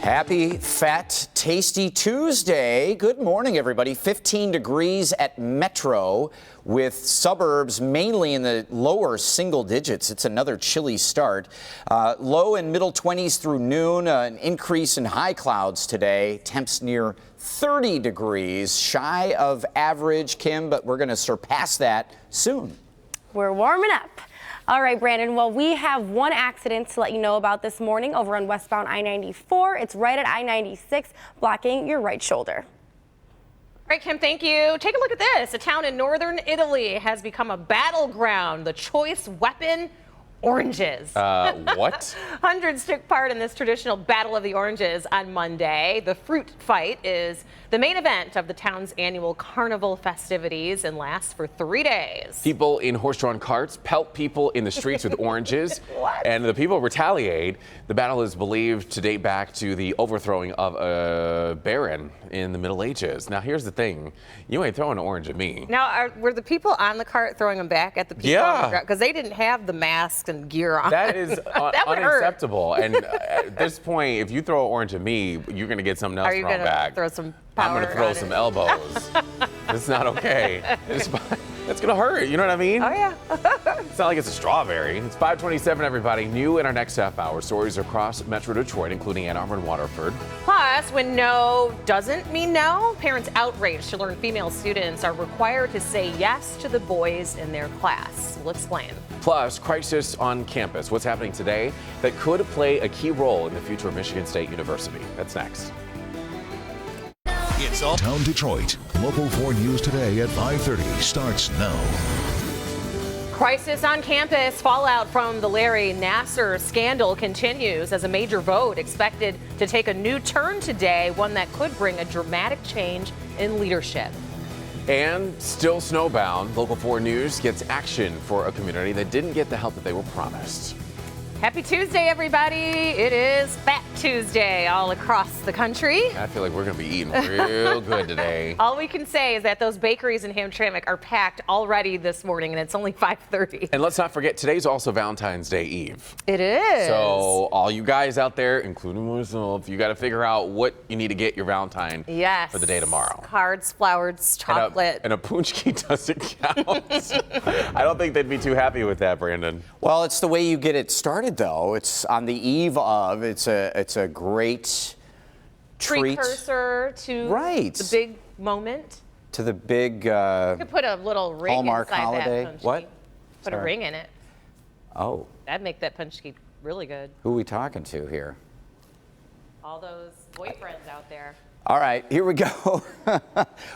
Happy, fat, tasty Tuesday. Good morning, everybody. 15 degrees at Metro with suburbs mainly in the lower single digits. It's another chilly start. Low and middle 20s through noon. An increase in high clouds today. Temps near 30 degrees, shy of average, Kim, but we're going to surpass that soon. We're warming up. All right, Brandon, well, we have one accident to let you know about this morning over on westbound I-94. It's right at I-96, blocking your right shoulder. All right, Kim, thank you. Take a look at this. A town in northern Italy has become a battleground. The choice weapon, oranges. What? Hundreds took part in this traditional Battle of the Oranges on Monday. The fruit fight is the main event of the town's annual carnival festivities and lasts for 3 days. People in horse-drawn carts pelt people in the streets with oranges, and the people retaliate. The battle is believed to date back to the overthrowing of a baron in the Middle Ages. Now, here's the thing. You ain't throwing an orange at me. Now, were the people on the cart throwing them back at the people on the ground? Because they didn't have the masks and gear on. That is unacceptable. And at this point, if you throw an orange at me, you're going to get something else thrown back. Are you going to throw some power? I'm going to throw some elbows. It's not okay. It's going to hurt. You know what I mean? Oh, yeah. It's not like it's a strawberry. It's 5:27, everybody. New in our next half hour. Stories across Metro Detroit, including Ann Arbor and Waterford. Plus, when no doesn't mean no, parents outraged to learn female students are required to say yes to the boys in their class. We'll explain. Plus, crisis on campus. What's happening today that could play a key role in the future of Michigan State University. That's next. It's all Town Detroit. Local 4 News Today at 5:30 starts now. Crisis on campus. Fallout from the Larry Nassar scandal continues as a major vote expected to take a new turn today, one that could bring a dramatic change in leadership. And still snowbound, Local 4 News gets action for a community that didn't get the help that they were promised. Happy Tuesday, everybody. It is Fat Tuesday all across the country. I feel like we're going to be eating real good today. All we can say is that those bakeries in Hamtramck are packed already this morning, and it's only 5:30. And let's not forget, today's also Valentine's Day Eve. It is. So all you guys out there, including myself, you got to figure out what you need to get your Valentine for the day tomorrow. Cards, flowers, chocolate. And a punchki doesn't count. I don't think they'd be too happy with that, Brandon. Well, it's the way you get it started, though. It's on the eve of. It's a great treat. Precursor to the big moment. To the big you could put a little ring Hallmark inside holiday. That punchki. What? Put a ring in it. Oh. That'd make that punchki really good. Who are we talking to here? All those boyfriends out there. All right, here we go.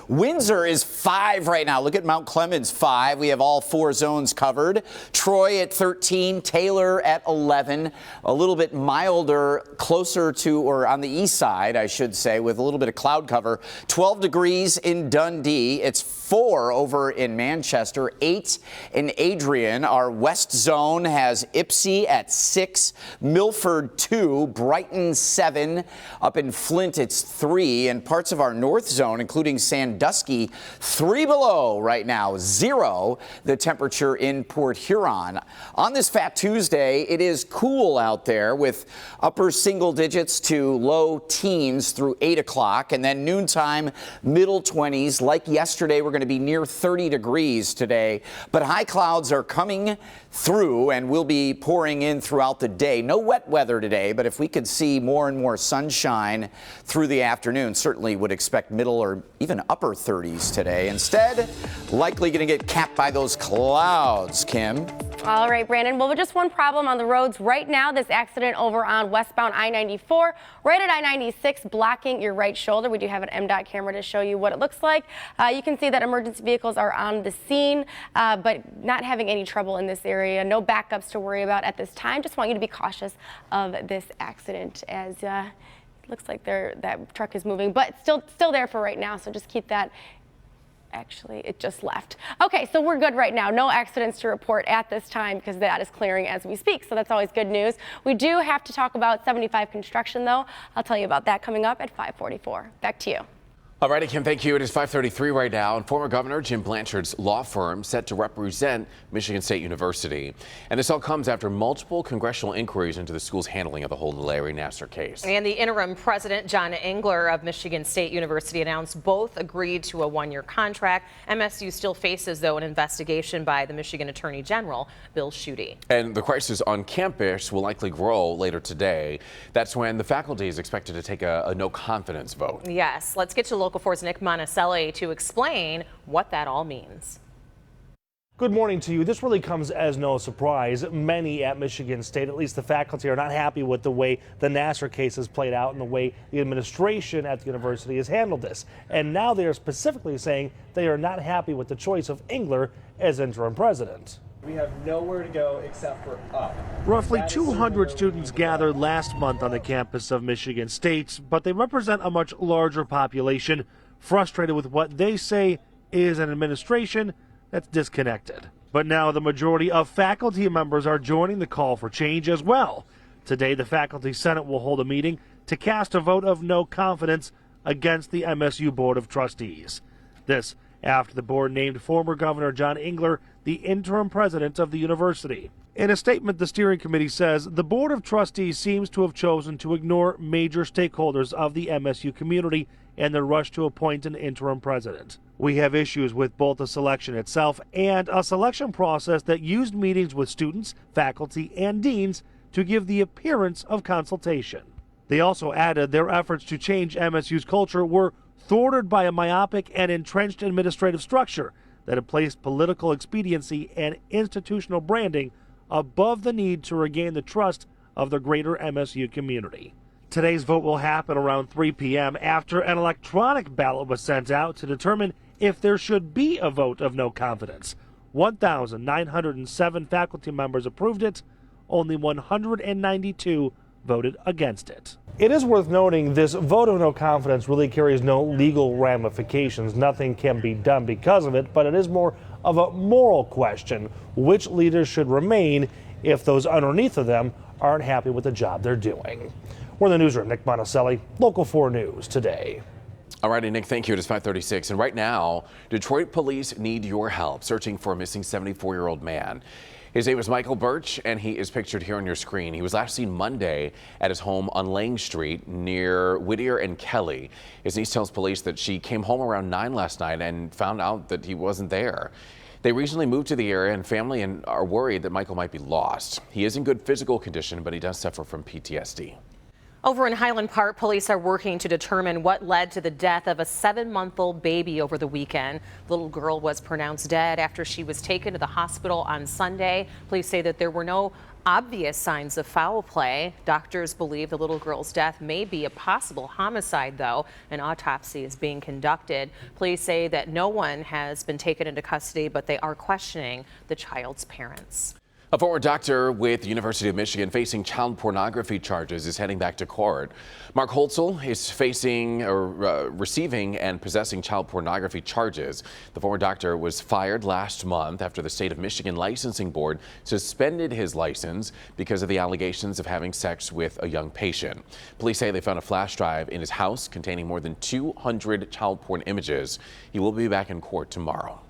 Windsor is 5 right now. Look at Mount Clemens, 5. We have all 4 zones covered. Troy at 13, Taylor at 11. A little bit milder, closer to, or on the east side, I should say, with a little bit of cloud cover. 12 degrees in Dundee. It's 4 over in Manchester, 8 in Adrian. Our west zone has Ypsi at 6, Milford 2, Brighton 7. Up in Flint, it's 3. And parts of our north zone, including Sandusky, 3 below right now, 0 the temperature in Port Huron. On this Fat Tuesday, it is cool out there with upper single digits to low teens through 8 o'clock, and then noontime, middle 20s. Like yesterday, we're going to be near 30 degrees today, but high clouds are coming through and will be pouring in throughout the day. No wet weather today, but if we could see more and more sunshine through the afternoon, certainly would expect middle or even upper 30s today. Instead, likely going to get capped by those clouds, Kim. All right, Brandon. Well, just one problem on the roads right now. This accident over on westbound I-94, right at I-96, blocking your right shoulder. We do have an MDOT camera to show you what it looks like. You can see that emergency vehicles are on the scene, but not having any trouble in this area. No backups to worry about at this time. Just want you to be cautious of this accident as looks like that truck is moving, but still there for right now. So just keep that. Actually, it just left. Okay, so we're good right now. No accidents to report at this time because that is clearing as we speak. So that's always good news. We do have to talk about 75 construction, though. I'll tell you about that coming up at 5:44. Back to you. All righty, Kim, thank you. It is 5:33 right now, and former Governor Jim Blanchard's law firm set to represent Michigan State University. And this all comes after multiple congressional inquiries into the school's handling of the whole Larry Nassar case. And the interim president, John Engler of Michigan State University, announced both agreed to a one-year contract. MSU still faces, though, an investigation by the Michigan Attorney General, Bill Schuette. And the crisis on campus will likely grow later today. That's when the faculty is expected to take a no-confidence vote. Yes, let's get to Local 4's Nick Monticelli to explain what that all means. Good morning to you. This really comes as no surprise. Many at Michigan State, at least the faculty, are not happy with the way the Nassar case has played out and the way the administration at the university has handled this. And now they are specifically saying they are not happy with the choice of Engler as interim president. We have nowhere to go except for up. Roughly 200 students gathered last month on the campus of Michigan State, but they represent a much larger population, frustrated with what they say is an administration that's disconnected. But now the majority of faculty members are joining the call for change as well. Today, the Faculty Senate will hold a meeting to cast a vote of no confidence against the MSU Board of Trustees. This after the board named former Governor John Engler the interim president of the university. In a statement, the steering committee says the Board of Trustees seems to have chosen to ignore major stakeholders of the MSU community and the rush to appoint an interim president. We have issues with both the selection itself and a selection process that used meetings with students, faculty, and deans to give the appearance of consultation. They also added their efforts to change MSU's culture were thwarted by a myopic and entrenched administrative structure that had placed political expediency and institutional branding above the need to regain the trust of the greater MSU community. Today's vote will happen around 3 p.m. after an electronic ballot was sent out to determine if there should be a vote of no confidence. 1,907 faculty members approved it. Only 192 voted against it. It is worth noting this vote of no confidence really carries no legal ramifications. Nothing can be done because of it, but it is more of a moral question. Which leaders should remain if those underneath of them aren't happy with the job they're doing? We're in the newsroom. Nick Monticelli, Local 4 News today. All righty, Nick, thank you. It is 5:36. And right now, Detroit police need your help searching for a missing 74-year-old man. His name is Michael Birch, and he is pictured here on your screen. He was last seen Monday at his home on Lang Street near Whittier and Kelly. His niece tells police that she came home around 9 last night and found out that he wasn't there. They recently moved to the area, and family are worried that Michael might be lost. He is in good physical condition, but he does suffer from PTSD. Over in Highland Park, police are working to determine what led to the death of a 7-month-old baby over the weekend. The little girl was pronounced dead after she was taken to the hospital on Sunday. Police say that there were no obvious signs of foul play. Doctors believe the little girl's death may be a possible homicide, though. An autopsy is being conducted. Police say that no one has been taken into custody, but they are questioning the child's parents. A former doctor with the University of Michigan facing child pornography charges is heading back to court. Mark Holtzel is facing receiving and possessing child pornography charges. The former doctor was fired last month after the state of Michigan licensing board suspended his license because of the allegations of having sex with a young patient. Police say they found a flash drive in his house containing more than 200 child porn images. He will be back in court tomorrow.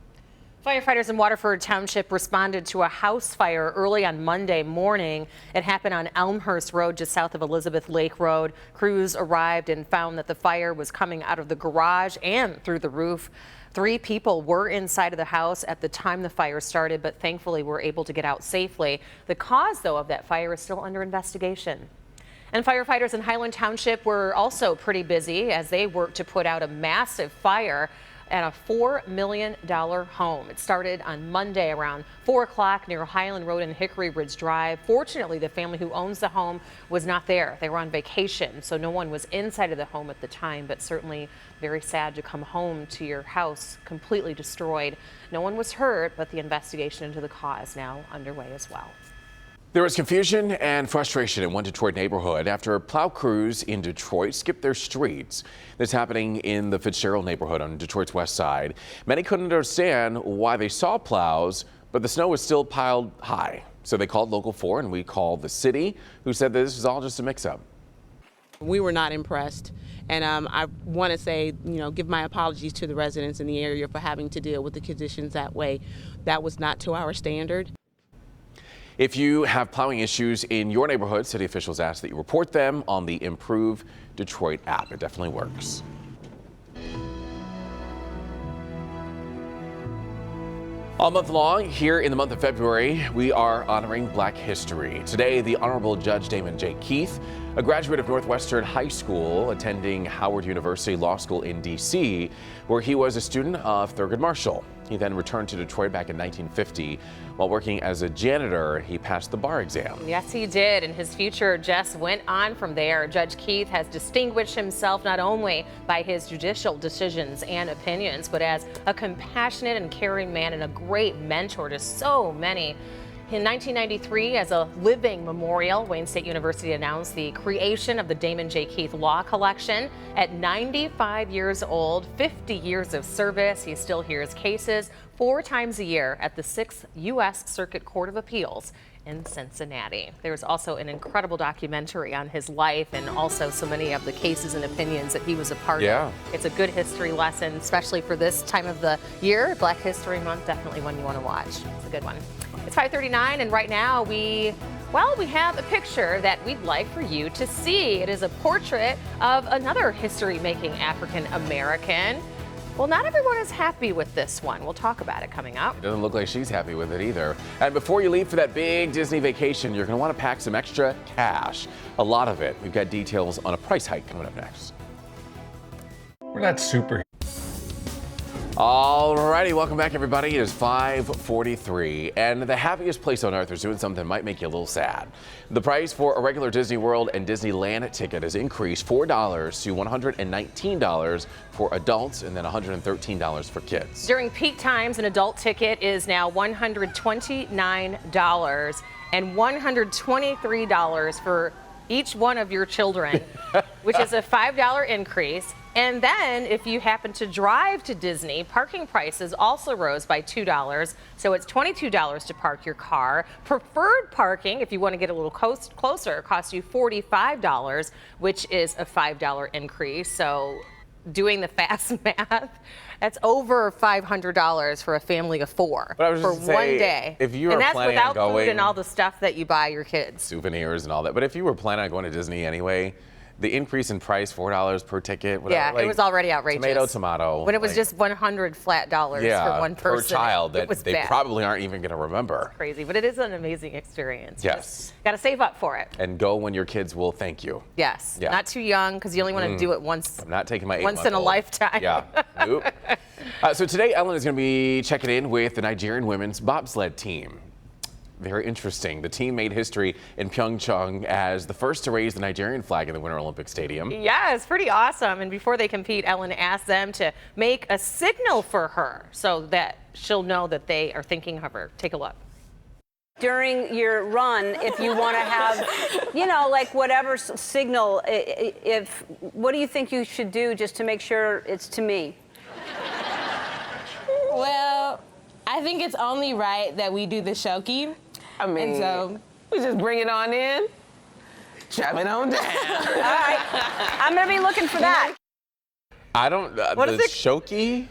Firefighters in Waterford Township responded to a house fire early on Monday morning. It happened on Elmhurst Road just south of Elizabeth Lake Road. Crews arrived and found that the fire was coming out of the garage and through the roof. 3 people were inside of the house at the time the fire started, but thankfully were able to get out safely. The cause, though, of that fire is still under investigation. And firefighters in Highland Township were also pretty busy as they worked to put out a massive fire at a $4 million home. It started on Monday around 4 o'clock near Highland Road and Hickory Ridge Drive. Fortunately, the family who owns the home was not there. They were on vacation, so no one was inside of the home at the time, but certainly very sad to come home to your house completely destroyed. No one was hurt, but the investigation into the cause now underway as well. There was confusion and frustration in one Detroit neighborhood after plow crews in Detroit skipped their streets. This happening in the Fitzgerald neighborhood on Detroit's west side. Many couldn't understand why they saw plows, but the snow was still piled high. So they called Local 4 and we called the city, who said that this is all just a mix-up. We were not impressed. And I want to say, give my apologies to the residents in the area for having to deal with the conditions that way. That was not to our standard. If you have plowing issues in your neighborhood, city officials ask that you report them on the Improve Detroit app. It definitely works. All month long, here in the month of February, we are honoring Black history. Today, the Honorable Judge Damon J. Keith, a graduate of Northwestern High School, attending Howard University Law School in D.C., where he was a student of Thurgood Marshall. He then returned to Detroit back in 1950. While working as a janitor, he passed the bar exam. Yes, he did, and his future just went on from there. Judge Keith has distinguished himself not only by his judicial decisions and opinions, but as a compassionate and caring man and a great mentor to so many. In 1993, as a living memorial, Wayne State University announced the creation of the Damon J. Keith Law Collection. At 95 years old, 50 years of service, he still hears cases 4 times a year at the 6th U.S. Circuit Court of Appeals in Cincinnati. There's also an incredible documentary on his life and also so many of the cases and opinions that he was a part of. It's a good history lesson, especially for this time of the year. Black History Month, definitely one you want to watch. It's a good one. It's 5:39, and right now we have a picture that we'd like for you to see. It is a portrait of another history-making African American. Well, not everyone is happy with this one. We'll talk about it coming up. It doesn't look like she's happy with it either. And before you leave for that big Disney vacation, you're going to want to pack some extra cash. A lot of it. We've got details on a price hike coming up next. We're not super. All righty, welcome back, everybody. It is 5:43, and the happiest place on earth is doing something that might make you a little sad. The price for a regular Disney World and Disneyland ticket has increased $4 to $119 for adults and then $113 for kids. During peak times, an adult ticket is now $129 and $123 for each one of your children, which is a $5 increase. And then if you happen to drive to Disney, parking prices also rose by $2. So it's $22 to park your car. Preferred parking, if you want to get a little closer, costs you $45, which is a $5 increase. So doing the fast math, that's over $500 for a family of 4 for one day. If you and are that's planning without on going, food and all the stuff that you buy your kids. souvenirs and all that. But if you were planning on going to Disney anyway, the increase in price, $4 per ticket, whatever, Yeah, like, it was already outrageous. Tomato. When it was just $100 flat for one person. per child it that was they bad. probably aren't even going to remember. Crazy, but it is an amazing experience. Yes. Got to save up for it. And go when your kids will thank you. Yes. Yeah. Not too young, because you only want to do it once. I'm not taking my 8 Once in a lifetime. Yeah. Nope. So today, Ellen is going to be checking in with the Nigerian women's bobsled team. Very interesting. The team made history in Pyeongchang as the first to raise the Nigerian flag in the Winter Olympic Stadium. Yeah, it's pretty awesome. And before they compete, Ellen asked them to make a signal for her so that she'll know that they are thinking of her. Take a look. During your run, if you want to have, like whatever signal, what do you think you should do just to make sure it's to me? Well, I think it's only right that we do the shoki. I mean, and so we just bring it on in, chop it on down. All right, I'm gonna be looking for that. I don't. What is it? Shoki?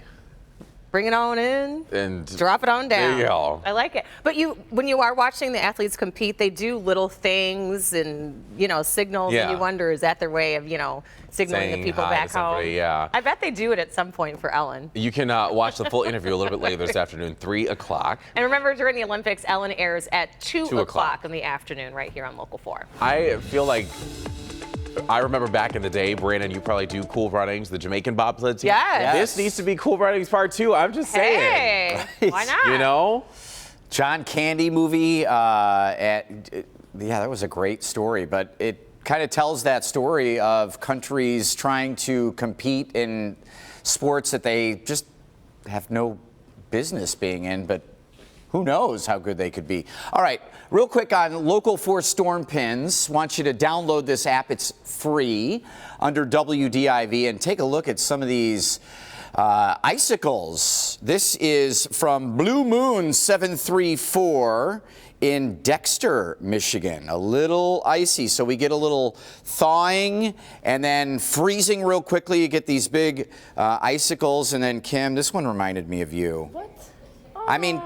Bring it on in And drop it on down. There you go. I like it. But when you are watching the athletes compete, they do little things and, signals. Yeah. And you wonder, is that their way of, signaling Saying the people hi to back home? somebody, yeah. I bet they do it at some point for Ellen. You can watch the full interview a little bit later this afternoon, 3 o'clock. And remember, during the Olympics, Ellen airs at 2 2 o'clock in the afternoon right here on Local 4. I feel like I remember back in the day, Brandon, you probably do Cool Runnings, the Jamaican bobsled team. Yes. This needs to be Cool Runnings Part 2. I'm just saying. Hey, why not? John Candy movie. Yeah, that was a great story, but it kind of tells that story of countries trying to compete in sports that they just have no business being in, but who knows how good they could be. All right, real quick on Local 4 Storm Pins. Want you to download this app. It's free under WDIV and take a look at some of these icicles. This is from Blue Moon 734 in Dexter, Michigan. A little icy, so we get a little thawing and then freezing real quickly. You get these big icicles, and then Kim, this one reminded me of you. What? I mean,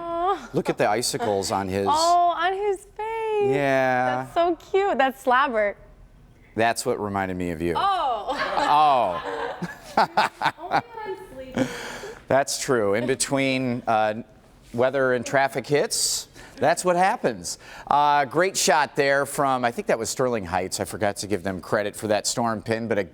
look at the icicles on his. Oh, on his face. Yeah. That's so cute. That's Slabbert. That's what reminded me of you. Oh. Oh. Oh my God, I'm sleeping. That's true. In between weather and traffic hits, that's what happens. Great shot there from, I think that was Sterling Heights. I forgot to give them credit for that storm pin, but a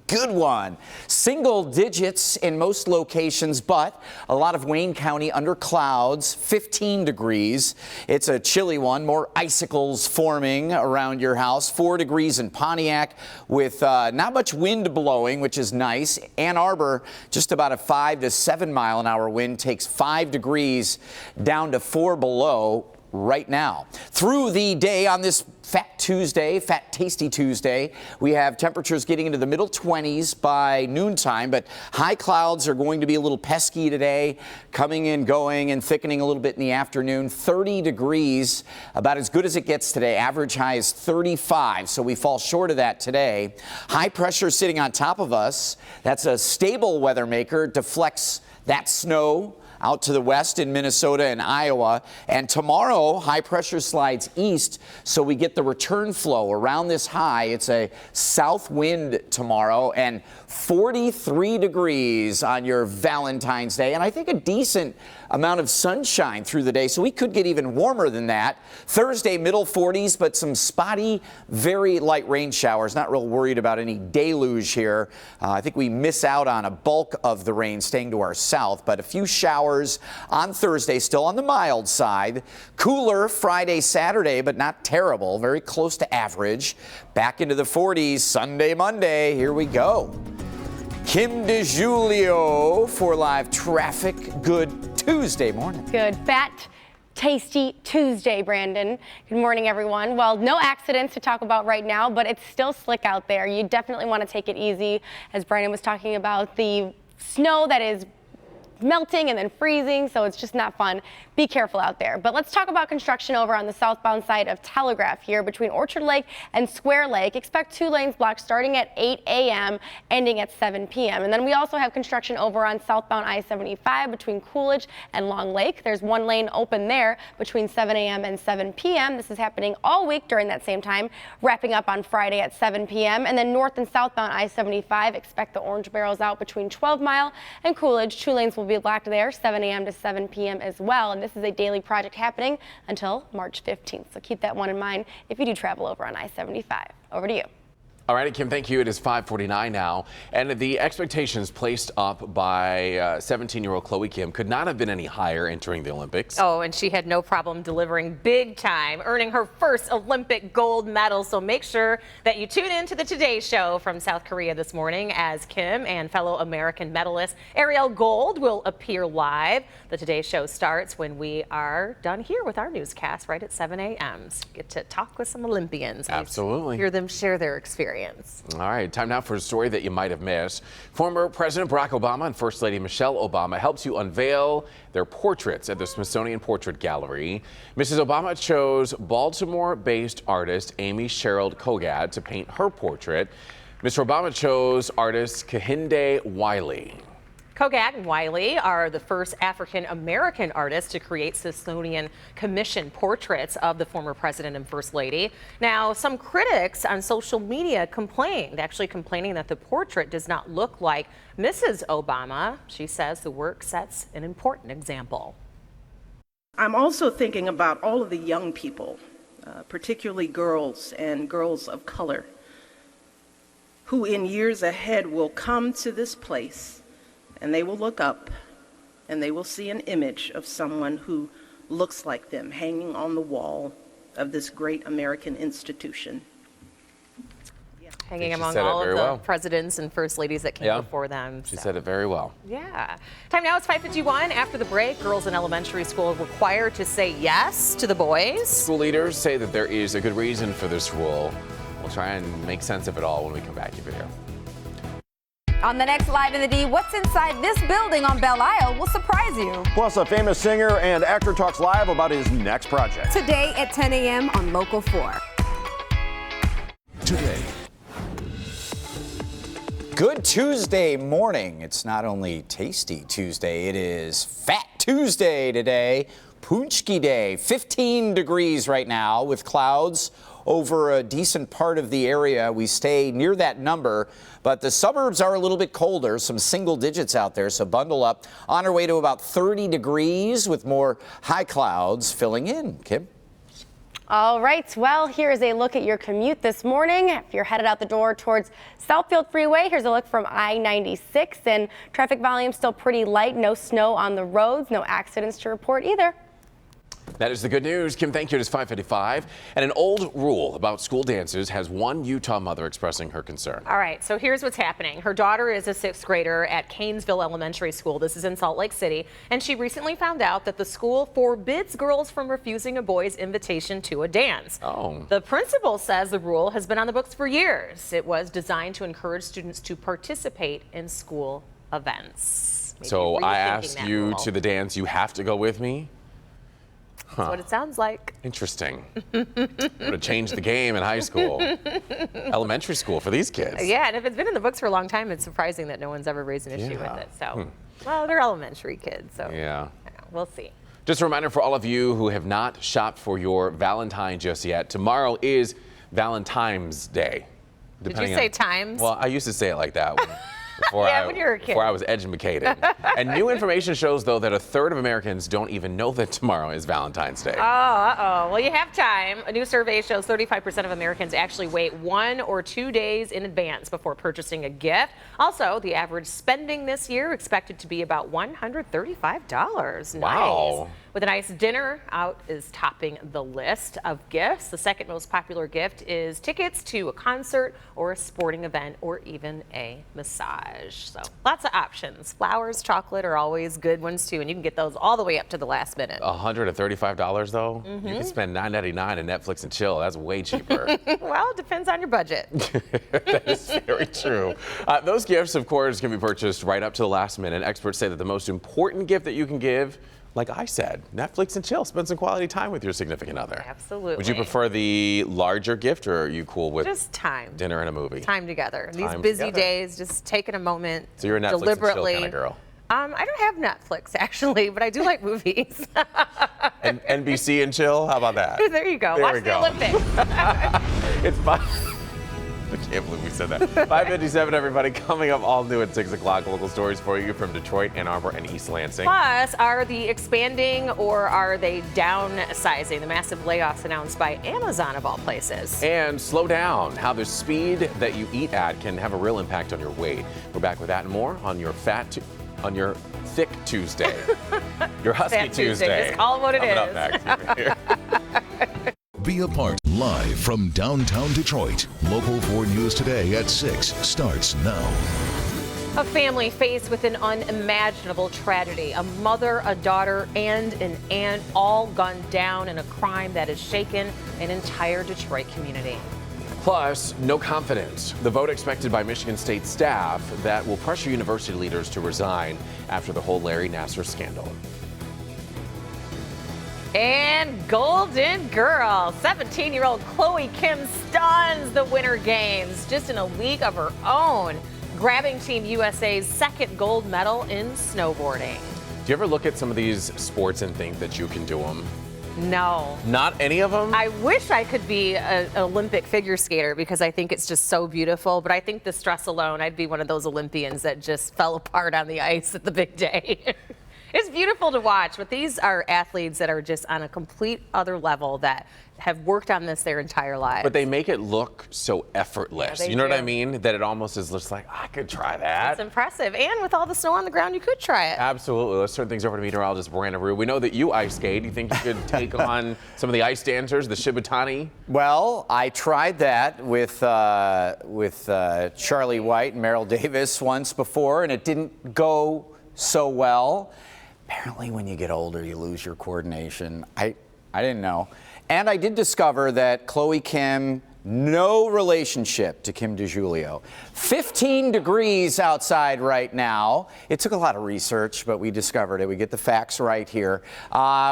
good one. Single digits in most locations, but a lot of Wayne County under clouds, 15 degrees. It's a chilly one, more icicles forming around your house. 4 degrees in Pontiac with not much wind blowing, which is nice. Ann Arbor, just about a 5 to 7 mile an hour wind, takes 5 degrees down to 4 below right now. Through the day on this Fat Tuesday, Fat Tasty Tuesday, we have temperatures getting into the middle 20s by noontime, but high clouds are going to be a little pesky today, coming and going and thickening a little bit in the afternoon. 30 degrees, about as good as it gets today. Average high is 35, so we fall short of that today. High pressure sitting on top of us. That's a stable weather maker, deflects that snow out to the west in Minnesota and Iowa. And tomorrow, high pressure slides east, so we get the return flow around this high. It's a south wind tomorrow, and 43 degrees on your Valentine's Day, and I think a decent amount of sunshine through the day, so we could get even warmer than that. Thursday, middle 40s, but some spotty, very light rain showers. Not real worried about any deluge here. I think we miss out on a bulk of the rain staying to our south, but a few showers on Thursday, still on the mild side. Cooler Friday, Saturday, but not terrible, very close to average. Back into the 40s Sunday, Monday. Here we go. Kim DeJulio for live traffic. Good Tuesday morning. Good. Fat, tasty Tuesday, Brandon. Good morning, everyone. Well, no accidents to talk about right now, but it's still slick out there. You definitely want to take it easy, as Brandon was talking about the snow that is melting and then freezing, so it's just not fun. Be careful out there. But let's talk about construction over on the southbound side of Telegraph here between Orchard Lake and Square Lake. Expect 2 lanes blocked starting at 8 a.m., ending at 7 p.m. And then we also have construction over on southbound I-75 between Coolidge and Long Lake. There's 1 lane open there between 7 a.m. and 7 p.m. This is happening all week during that same time, wrapping up on Friday at 7 p.m. And then north and southbound I-75, expect the orange barrels out between 12 Mile and Coolidge. 2 lanes will be blocked there, 7 a.m. to 7 p.m. as well. And this is a daily project happening until March 15th. So keep that one in mind if you do travel over on I-75. Over to you. All right, Kim, thank you. It is 5:49 now, and the expectations placed up by 17-year-old Chloe Kim could not have been any higher entering the Olympics. Oh, and she had no problem delivering big time, earning her first Olympic gold medal. So make sure that you tune in to the Today Show from South Korea this morning, as Kim and fellow American medalist Ariel Gold will appear live. The Today Show starts when we are done here with our newscast right at 7 a.m. So get to talk with some Olympians. Absolutely. Hear them share their experience. All right, time now for a story that you might have missed. Former President Barack Obama and First Lady Michelle Obama helped to unveil their portraits at the Smithsonian Portrait Gallery. Mrs. Obama chose Baltimore-based artist Amy Sherald Kogad to paint her portrait. Mr. Obama chose artist Kehinde Wiley. Kogad and Wiley are the first African-American artists to create Smithsonian Commission portraits of the former president and first lady. Now, some critics on social media complaining that the portrait does not look like Mrs. Obama. She says the work sets an important example. I'm also thinking about all of the young people, particularly girls and girls of color, who in years ahead will come to this place and they will look up and they will see an image of someone who looks like them hanging on the wall of this great American institution. Hanging among all of the presidents and first ladies that came before them. She said it very well. Yeah. Time now, it's 5:51. After the break, girls in elementary school are required to say yes to the boys. School leaders say that there is a good reason for this rule. We'll try and make sense of it all when we come back. Keep it here. On the next Live in the D, what's inside this building on Belle Isle will surprise you. Plus, a famous singer and actor talks live about his next project. Today at 10 a.m. on Local 4. Today. Good Tuesday morning. It's not only Tasty Tuesday, it is Fat Tuesday today. Punchki Day, 15 degrees right now with clouds over a decent part of the area. We stay near that number, but the suburbs are a little bit colder, some single digits out there, so bundle up. On our way to about 30 degrees with more high clouds filling in. Kim? All right, well, here's a look at your commute this morning. If you're headed out the door towards Southfield Freeway, here's a look from I-96, and traffic volume still pretty light. No snow on the roads, no accidents to report either. That is the good news. Kim, thank you. It is 5:55. And an old rule about school dances has one Utah mother expressing her concern. All right, so here's what's happening. Her daughter is a 6th grader at Canesville Elementary School. This is in Salt Lake City. And she recently found out that the school forbids girls from refusing a boy's invitation to a dance. Oh. The principal says the rule has been on the books for years. It was designed to encourage students to participate in school events. Maybe So I rethinking asked that you rule. to the dance, you have to go with me? That's what it sounds like. Interesting. I'm going to change the game in high school. Elementary school for these kids. Yeah, and if it's been in the books for a long time, it's surprising that no one's ever raised an issue with it. So, well, they're elementary kids, so Yeah. we'll see. Just a reminder for all of you who have not shopped for your Valentine just yet, tomorrow is Valentine's Day. Did you say times? Well, I used to say it like that before, Yeah, when you were a kid. before I was educated. And new information shows, though, that a third of Americans don't even know that tomorrow is Valentine's Day. Oh, uh-oh. Well, you have time. A new survey shows 35% of Americans actually wait 1 or 2 days in advance before purchasing a gift. Also, the average spending this year expected to be about $135. Wow. Nice. With a nice dinner out is topping the list of gifts. The second most popular gift is tickets to a concert or a sporting event or even a massage. So lots of options. Flowers, chocolate are always good ones too, and you can get those all the way up to the last minute. $135 though? You can spend $9.99 in Netflix and chill. That's way cheaper. Well, it depends on your budget. That is very true. Those gifts, of course, can be purchased right up to the last minute. Experts say that the most important gift that you can give, like I said, Netflix and chill. Spend some quality time with your significant other. Absolutely. Would you prefer the larger gift, or are you cool with just time? Dinner and a movie? Time together. These Time busy together. days, just taking a moment. So you're a Netflix deliberately. and chill kind of girl. I don't have Netflix actually, but I do like movies. And NBC and chill? How about that? There you go. There Watch we the go. Olympics. It's fine. I can't believe we said that. 5:57, everybody. Coming up all new at 6 o'clock. Local stories for you from Detroit, Ann Arbor, and East Lansing. Plus, are they expanding or are they downsizing? The massive layoffs announced by Amazon of all places. And slow down. How the speed that you eat at can have a real impact on your weight. We're back with that and more on your Thick Tuesday. Your Husky Fat Tuesday. Tuesday. Just call it what it Coming is. up next. Be a part live from downtown Detroit. Local 4 News Today at 6 starts now. A family faced with an unimaginable tragedy. A mother, a daughter, and an aunt all gunned down in a crime that has shaken an entire Detroit community. Plus, no confidence. The vote expected by Michigan State staff that will pressure university leaders to resign after the whole Larry Nassar scandal. And Golden Girl, 17-year-old Chloe Kim stuns the Winter Games just in a league of her own, grabbing Team USA's second gold medal in snowboarding. Do you ever look at some of these sports and think that you can do them? No. Not any of them? I wish I could be an Olympic figure skater because I think it's just so beautiful, but I think the stress alone, I'd be one of those Olympians that just fell apart on the ice at the big day. It's beautiful to watch, but these are athletes that are just on a complete other level that have worked on this their entire lives. But they make it look so effortless. Yeah, they you know what I do. mean? That it almost is just like, I could try that. It's impressive. And with all the snow on the ground, you could try it. Absolutely. Let's turn things over to meteorologist Miranda Rue. We know that you ice skate. Do you think you could take on some of the ice dancers, the Shibutani? Well, I tried that with Charlie White and Merrill Davis once before, and it didn't go so well. Apparently, when you get older, you lose your coordination. I didn't know. And I did discover that Chloe Kim No relationship to Kim DiGiulio. 15 degrees outside right now. It took a lot of research, but we discovered it. We get the facts right here.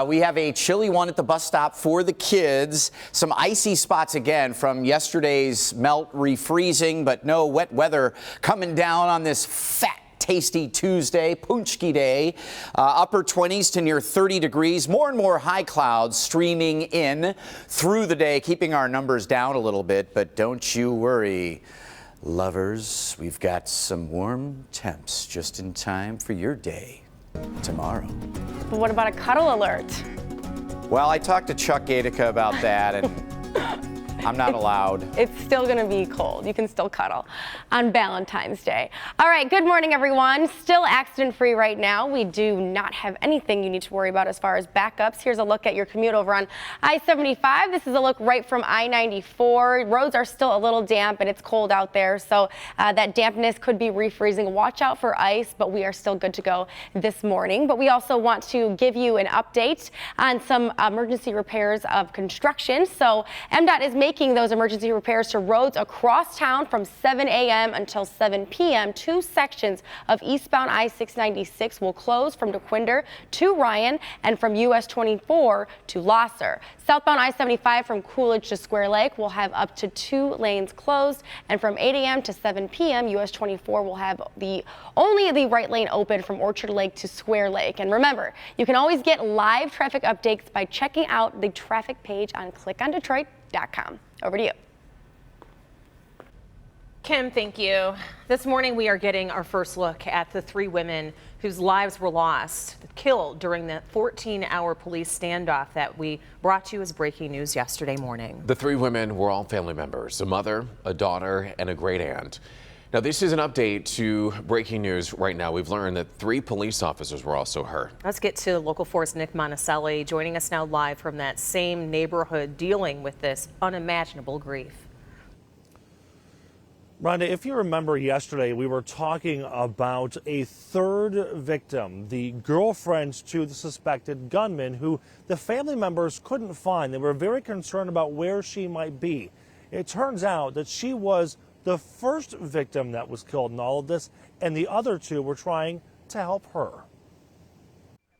We have a chilly one at the bus stop for the kids. Some icy spots again from yesterday's melt refreezing, but no wet weather coming down on this fat, tasty Tuesday, Punchki Day. Upper 20s to near 30 degrees. More and more high clouds streaming in through the day, keeping our numbers down a little bit. But don't you worry, lovers. We've got some warm temps just in time for your day tomorrow. But what about a cuddle alert? Well, I talked to Chuck Gatica about that, and I'm not allowed. It's still going to be cold. You can still cuddle on Valentine's Day. All right, good morning, everyone. Still accident-free right now. We do not have anything you need to worry about as far as backups. Here's a look at your commute over on I-75. This is a look right from I-94. Roads are still a little damp, and it's cold out there, so that dampness could be refreezing. Watch out for ice, but we are still good to go this morning. But we also want to give you an update on some emergency repairs of construction. So MDOT is making those emergency repairs to roads across town from 7 a.m. until 7 p.m. 2 sections of eastbound I-696 will close from DeQuinder to Ryan and from US 24 to Losser. Southbound I-75 from Coolidge to Square Lake will have up to 2 lanes closed, and from 8 a.m. to 7 p.m. US 24 will have only the right lane open from Orchard Lake to Square Lake. And remember, you can always get live traffic updates by checking out the traffic page on clickondetroit.com. Over to you. Kim, thank you. This morning we are getting our first look at the 3 women whose lives were lost, killed during the 14-hour police standoff that we brought to you as breaking news yesterday morning. The 3 women were all family members, a mother, a daughter, and a great aunt. Now, this is an update to breaking news right now. We've learned that 3 police officers were also hurt. Let's get to local 4's Nick Monticelli joining us now live from that same neighborhood dealing with this unimaginable grief. Rhonda, if you remember yesterday, we were talking about a 3rd victim, the girlfriend to the suspected gunman, who the family members couldn't find. They were very concerned about where she might be. It turns out that she was the first victim that was killed in all of this, and the other 2 were trying to help her.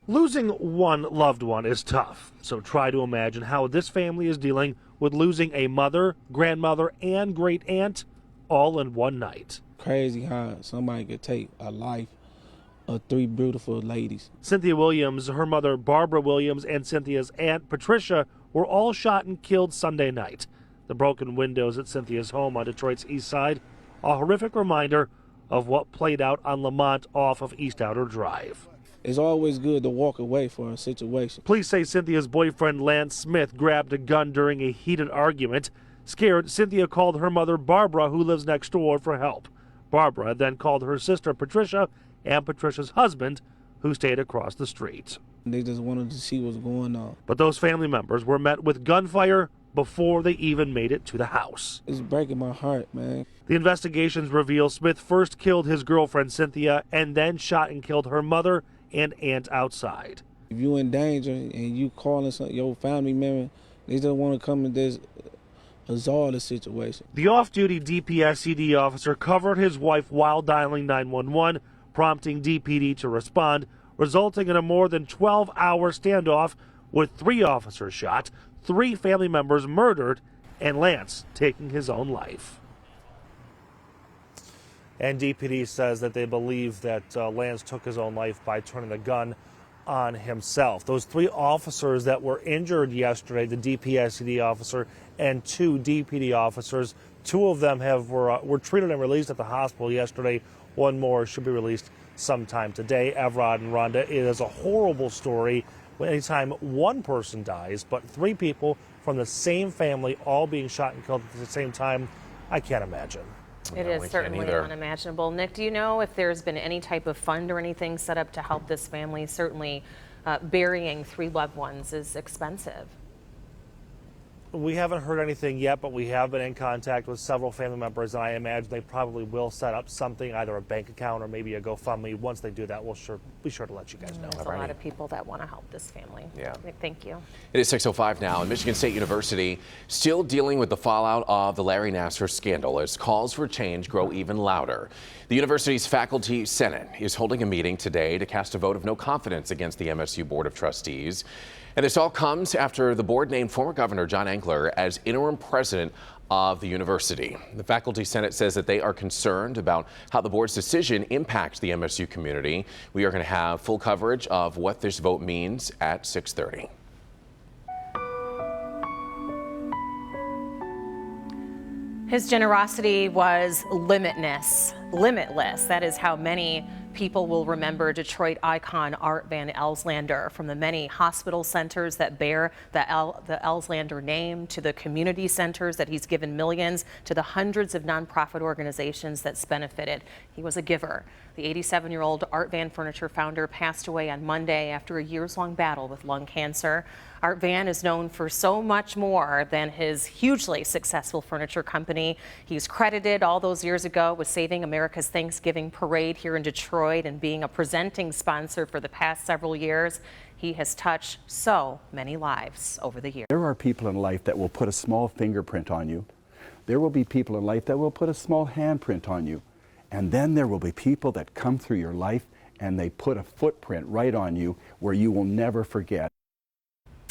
Losing one loved one is tough, so try to imagine how this family is dealing with losing a mother, grandmother, and great aunt all in one night. Crazy how somebody could take a life of 3 beautiful ladies. Cynthia Williams, her mother Barbara Williams, and Cynthia's aunt Patricia were all shot and killed Sunday night. The broken windows at Cynthia's home on Detroit's east side, a horrific reminder of what played out on Lamont off of East Outer Drive. It's always good to walk away from a situation. Police say Cynthia's boyfriend Lance Smith grabbed a gun during a heated argument. Scared, Cynthia called her mother Barbara, who lives next door, for help. Barbara then called her sister Patricia and Patricia's husband, who stayed across the street. They just wanted to see what's going on. But those family members were met with gunfire before they even made it to the house. It's breaking my heart, man. The investigations reveal Smith first killed his girlfriend Cynthia and then shot and killed her mother and aunt outside. If you're in danger and you calling your family member, they just want to come and just resolve the situation. The off-duty DPS-CD officer covered his wife while dialing 911, prompting DPD to respond, resulting in a more than 12-hour standoff with 3 officers shot, 3 family members murdered, and Lance taking his own life. And DPD says that they believe that Lance took his own life by turning the gun on himself. Those 3 officers that were injured yesterday, the DPS-CD officer and 2 DPD officers, 2 of them were treated and released at the hospital yesterday. 1 more should be released sometime today. Evrod and Rhonda, it is a horrible story anytime 1 person dies, but 3 people from the same family all being shot and killed at the same time. I can't imagine. It is certainly unimaginable. Nick, do you know if there's been any type of fund or anything set up to help this family? Certainly burying 3 loved ones is expensive. We haven't heard anything yet, but we have been in contact with several family members, and I imagine they probably will set up something, either a bank account or maybe a GoFundMe. Once they do that, we'll be sure to let you guys know. There's a lot of people that want to help this family. Yeah. Thank you. It is 6:05 now, and Michigan State University still dealing with the fallout of the Larry Nassar scandal as calls for change grow even louder. The university's faculty senate is holding a meeting today to cast a vote of no confidence against the MSU Board of Trustees. And this all comes after the board named former Governor John Ankler as interim president of the university. The faculty senate says that they are concerned about how the board's decision impacts the MSU community. We are going to have full coverage of what this vote means at 6:30. His generosity was limitless. That is how many people will remember Detroit icon Art Van Elslander, from the many hospital centers that bear the Elslander name, to the community centers that he's given millions, to the hundreds of nonprofit organizations that's benefited. He was a giver. The 87-year-old Art Van Furniture founder passed away on Monday after a years-long battle with lung cancer. Art Van is known for so much more than his hugely successful furniture company. He's credited all those years ago with saving America's Thanksgiving parade here in Detroit and being a presenting sponsor for the past several years. He has touched so many lives over the years. There are people in life that will put a small fingerprint on you. There will be people in life that will put a small handprint on you. And then there will be people that come through your life and they put a footprint right on you where you will never forget.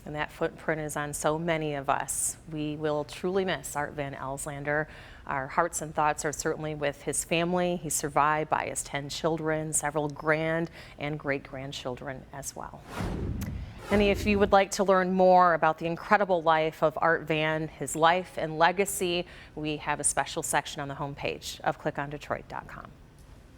And that footprint is on so many of us. We will truly miss Art Van Elslander. Our hearts and thoughts are certainly with his family. He's survived by his 10 children, several grand and great-grandchildren as well. And if you would like to learn more about the incredible life of Art Van, his life and legacy, we have a special section on the homepage of clickondetroit.com.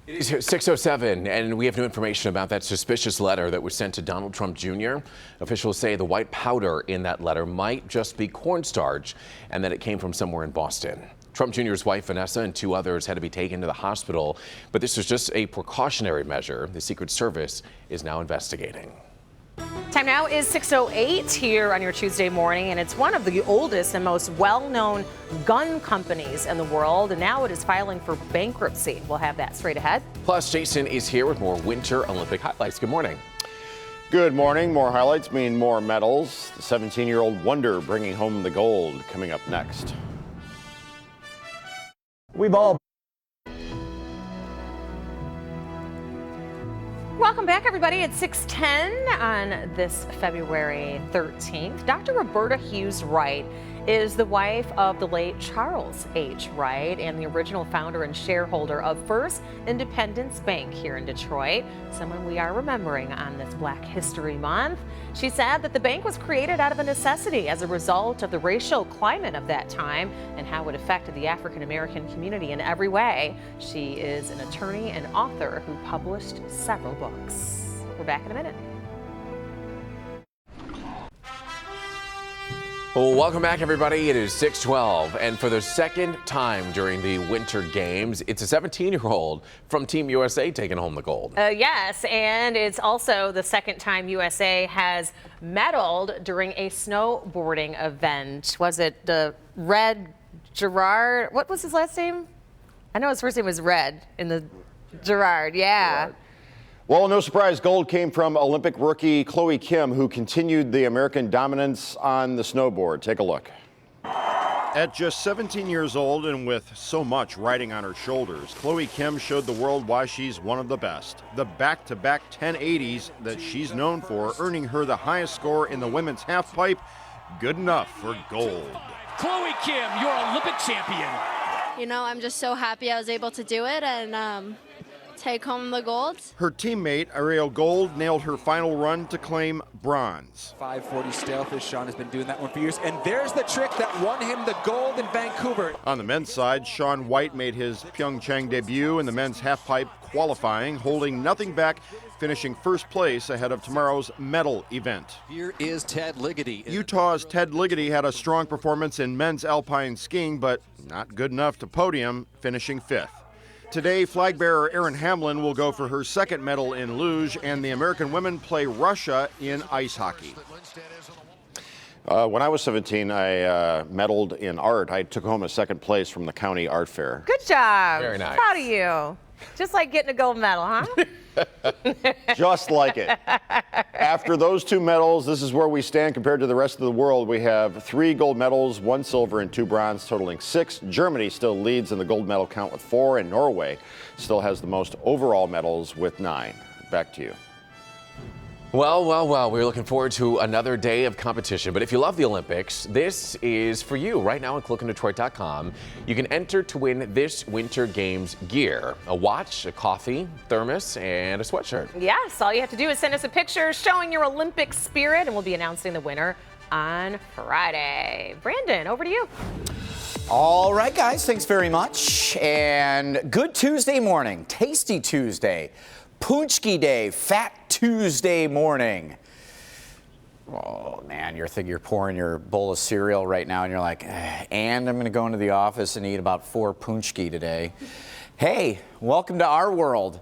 It is 6:07, and we have new information about that suspicious letter that was sent to Donald Trump Jr. Officials say the white powder in that letter might just be cornstarch and that it came from somewhere in Boston. Trump Jr.'s wife, Vanessa, and 2 others had to be taken to the hospital, but this was just a precautionary measure. The Secret Service is now investigating. Time now is 6:08 here on your Tuesday morning, and it's one of the oldest and most well-known gun companies in the world, and now it is filing for bankruptcy. We'll have that straight ahead. Plus, Jason is here with more Winter Olympic highlights. Good morning. Good morning. More highlights mean more medals. The 17-year-old wonder bringing home the gold coming up next. We've all Welcome back, everybody. It's 6:10 on this February 13th. Dr. Roberta Hughes Wright is the wife of the late Charles H. Wright and the original founder and shareholder of First Independence Bank here in Detroit, someone we are remembering on this Black History Month. She said that the bank was created out of a necessity as a result of the racial climate of that time and how it affected the African American community in every way. She is an attorney and author who published several books. We're back in a minute. Well, welcome back, everybody. It is 6:12, and for the second time during the Winter Games, it's a 17-year-old from Team USA taking home the gold. Yes, and it's also the second time USA has medaled during a snowboarding event. Was it the Red Gerard? What was his last name? I know his first name was Red in the Gerard, yeah. Gerard. Well, no surprise, gold came from Olympic rookie Chloe Kim, who continued the American dominance on the snowboard. Take a look. At just 17 years old and with so much riding on her shoulders, Chloe Kim showed the world why she's one of the best. The back-to-back 1080s that she's known for, earning her the highest score in the women's halfpipe, good enough for gold. Chloe Kim, your Olympic champion. You know, I'm just so happy I was able to do it and take home the gold. Her teammate, Ariel Gold, nailed her final run to claim bronze. 540 Stalefish. Sean has been doing that one for years. And there's the trick that won him the gold in Vancouver. On the men's side, Shaun White made his Pyeongchang debut in the men's halfpipe qualifying, holding nothing back, finishing first place ahead of tomorrow's medal event. Here is Ted Ligety. Utah's Ted Ligety had a strong performance in men's alpine skiing, but not good enough to podium, finishing fifth. Today, flag bearer Erin Hamlin will go for her second medal in luge, and the American women play Russia in ice hockey. When I was 17, I medaled in art. I took home a second place from the county art fair. Good job. Very nice. Proud of you. Just like getting a gold medal, huh? Just like it. After those 2 medals, this is where we stand compared to the rest of the world. We have 3 gold medals, 1 silver and 2 bronze, totaling 6. Germany still leads in the gold medal count with 4, and Norway still has the most overall medals with 9. Back to you. Well, we're looking forward to another day of competition. But if you love the Olympics, this is for you. Right now on clickindetroit.com, you can enter to win this Winter Games gear: a watch, a coffee, thermos, and a sweatshirt. Yes, all you have to do is send us a picture showing your Olympic spirit, and we'll be announcing the winner on Friday. Brandon, over to you. All right, guys, thanks very much. And good Tuesday morning, tasty Tuesday, Punchki Day, Fat Tuesday morning. Oh man, you're pouring your bowl of cereal right now and you're like, and I'm gonna go into the office and eat about 4 Punchki today. Hey, welcome to our world.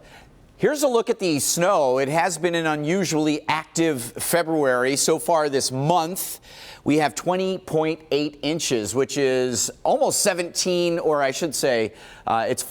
Here's a look at the snow. It has been an unusually active February so far this month. We have 20.8 inches, which is almost 17, or I should say, it's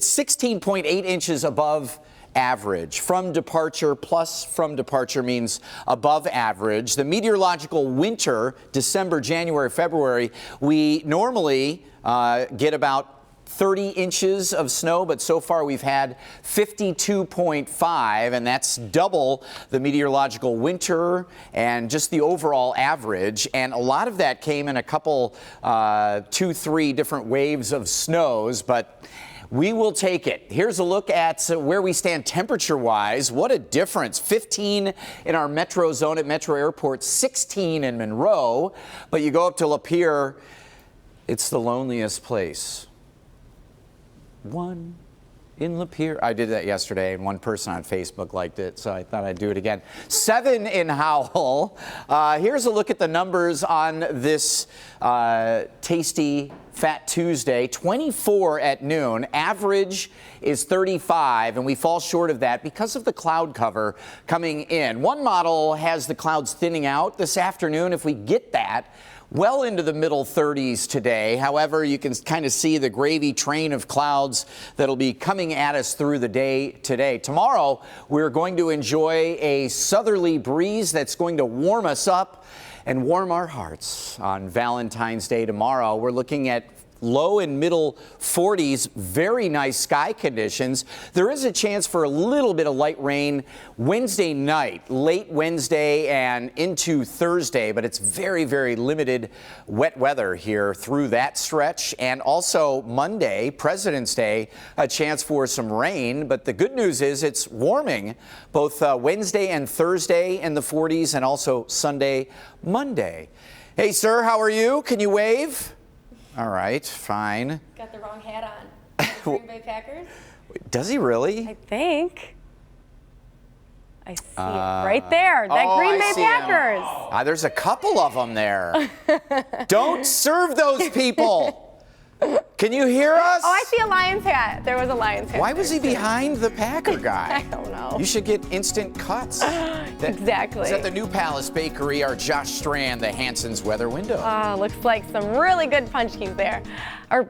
16.8 inches above average. From departure, plus from departure means above average. The meteorological winter, December, January, February, we normally get about 30 inches of snow, but so far we've had 52.5, and that's double the meteorological winter and just the overall average. And a lot of that came in a couple, 2-3 different waves of snows, but we will take it. Here's a look at where we stand temperature-wise. What a difference. 15 in our metro zone at Metro Airport, 16 in Monroe. But you go up to Lapeer, it's the loneliest place. 1 in Lapeer. I did that yesterday, and one person on Facebook liked it, so I thought I'd do it again. 7 in Howell. Here's a look at the numbers on this tasty Fat Tuesday. 24 at noon. Average is 35, and we fall short of that because of the cloud cover coming in. One model has the clouds thinning out this afternoon. If we get that, well into the middle 30s today. However, you can kind of see the gravy train of clouds that'll be coming at us through the day today. Tomorrow, we're going to enjoy a southerly breeze that's going to warm us up and warm our hearts on Valentine's Day tomorrow. We're looking at low and middle 40s, very nice sky conditions. There is a chance for a little bit of light rain Wednesday night, late Wednesday and into Thursday, but it's very, very limited wet weather here through that stretch. And also Monday, President's Day, a chance for some rain. But the good news is it's warming both Wednesday and Thursday in the 40s, and also Sunday, Monday. Hey, sir, how are you? Can you wave? All right, fine. Got the wrong hat on. Green Bay Packers? Does he really? I think. I see it right there. That Green Bay Packers. There's a couple of them there. Don't serve those people. Can you hear us? Oh, I see a Lions hat. There was a Lions hat. Why was he behind the Packer guy? I don't know. You should get instant cuts. Exactly. It's at the New Palace Bakery. Our Josh Strand, the Hanson's weather window. Looks like some really good punchkis there. Or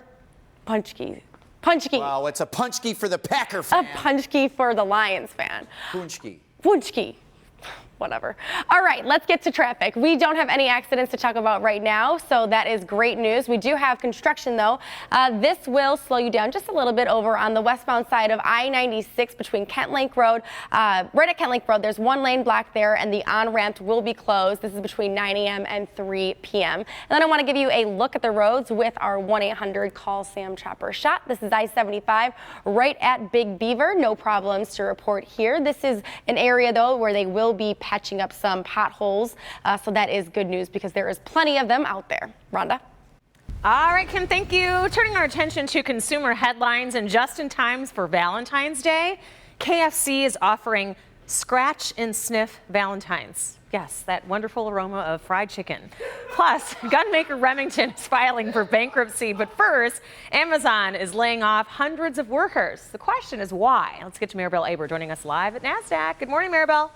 punchkis. Punchki. Well, it's a punchki for the Packer fan. A punchki for the Lions fan. Punchki. Punchki. Whatever. All right, let's get to traffic. We don't have any accidents to talk about right now, so that is great news. We do have construction, though. This will slow you down just a little bit over on the westbound side of I-96 between Kent Lake Road. Right at Kent Lake Road, there's one lane blocked there, and the on-ramp will be closed. This is between 9 a.m. and 3 p.m. And then I want to give you a look at the roads with our 1-800-CALL-SAM Chopper shot. This is I-75 right at Big Beaver. No problems to report here. This is an area, though, where they will be patching up some potholes, so that is good news because there is plenty of them out there. Rhonda? All right, Kim, thank you. Turning our attention to consumer headlines, and just in time for Valentine's Day, KFC is offering Scratch and Sniff Valentines. Yes, that wonderful aroma of fried chicken. Plus, gunmaker Remington is filing for bankruptcy, but first, Amazon is laying off hundreds of workers. The question is why? Let's get to Maribel Aber joining us live at NASDAQ. Good morning, Maribel.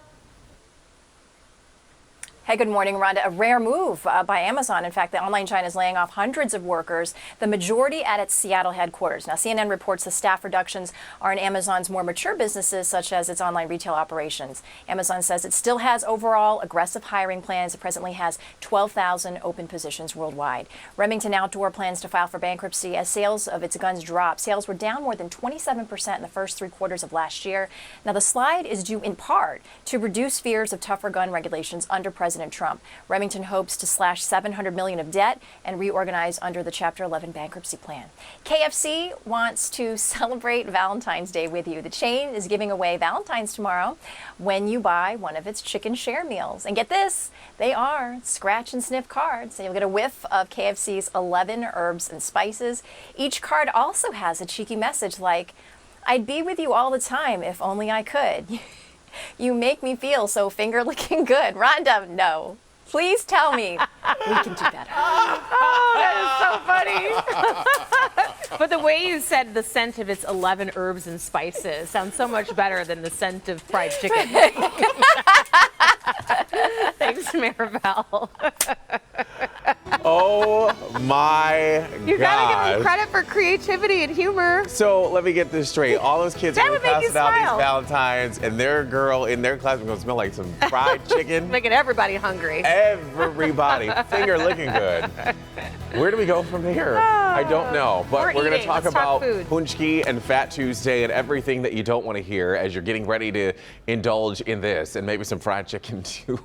Hey, good morning, Rhonda. A rare move by Amazon. In fact, the online giant is laying off hundreds of workers, the majority at its Seattle headquarters. Now, CNN reports the staff reductions are in Amazon's more mature businesses, such as its online retail operations. Amazon says it still has overall aggressive hiring plans. It presently has 12,000 open positions worldwide. Remington Outdoor plans to file for bankruptcy as sales of its guns drop. Sales were down more than 27% in the first 3 quarters of last year. Now, the slide is due in part to reduce fears of tougher gun regulations under President Trump. Remington hopes to slash $700 million of debt and reorganize under the Chapter 11 bankruptcy plan. KFC wants to celebrate Valentine's Day with you. The chain is giving away Valentine's tomorrow when you buy one of its chicken share meals. And get this, they are scratch and sniff cards. So you'll get a whiff of KFC's 11 herbs and spices. Each card also has a cheeky message like, "I'd be with you all the time if only I could." You make me feel so finger-licking good. Rhonda, no. Please tell me we can do better. Oh, that is so funny. But the way you said the scent of its 11 herbs and spices sounds so much better than the scent of fried chicken. Thanks, Maribel. Oh my You gotta give gosh. them credit for creativity and humor. So let me get this straight. All those kids That are would make you passing out smile. these Valentines, and their girl in their class is going to smell like some fried chicken. Making everybody hungry. Everybody. Finger looking good. Where do we go from here? I don't know. But we're going to eating. talk Let's talk about food. Punchki and Fat Tuesday and everything that you don't want to hear as you're getting ready to indulge in this, and maybe some fried chicken too.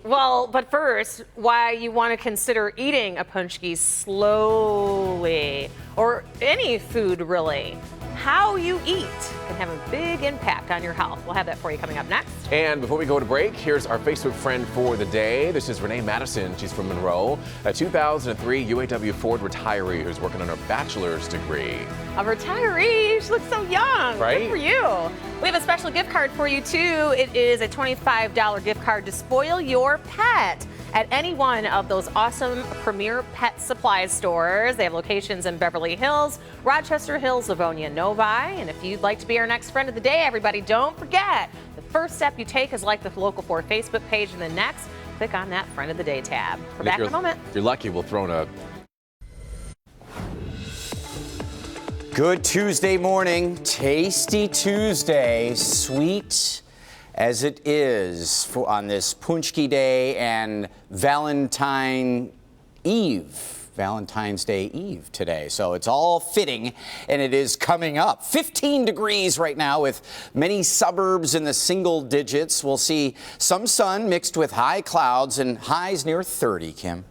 Well, but first, why you want to consider eating a punchki slowly, or any food really. How you eat can have a big impact on your health. We'll have that for you coming up next. And before we go to break, here's our Facebook friend for the day. This is Renee Madison. She's from Monroe, a 2003 UAW Ford retiree who's working on her bachelor's degree. A retiree, she looks so young. Right? Good for you. We have a special gift card for you too. It is a $25 gift card to spoil your pet at any one of those awesome premier pet supply stores. They have locations in Beverly Hills, Rochester Hills, Livonia, Novi. And if you'd like to be our next friend of the day, everybody, don't forget, the first step you take is like the Local 4 Facebook page, and then next, click on that Friend of the Day tab. We're back in a moment. If you're lucky, we'll throw in a Good Tuesday morning, tasty Tuesday, sweet as it is on this Punchki Day and Valentine Eve. Valentine's Day Eve today. So it's all fitting, and it is coming up. 15 degrees right now with many suburbs in the single digits. We'll see some sun mixed with high clouds and highs near 30, Kim.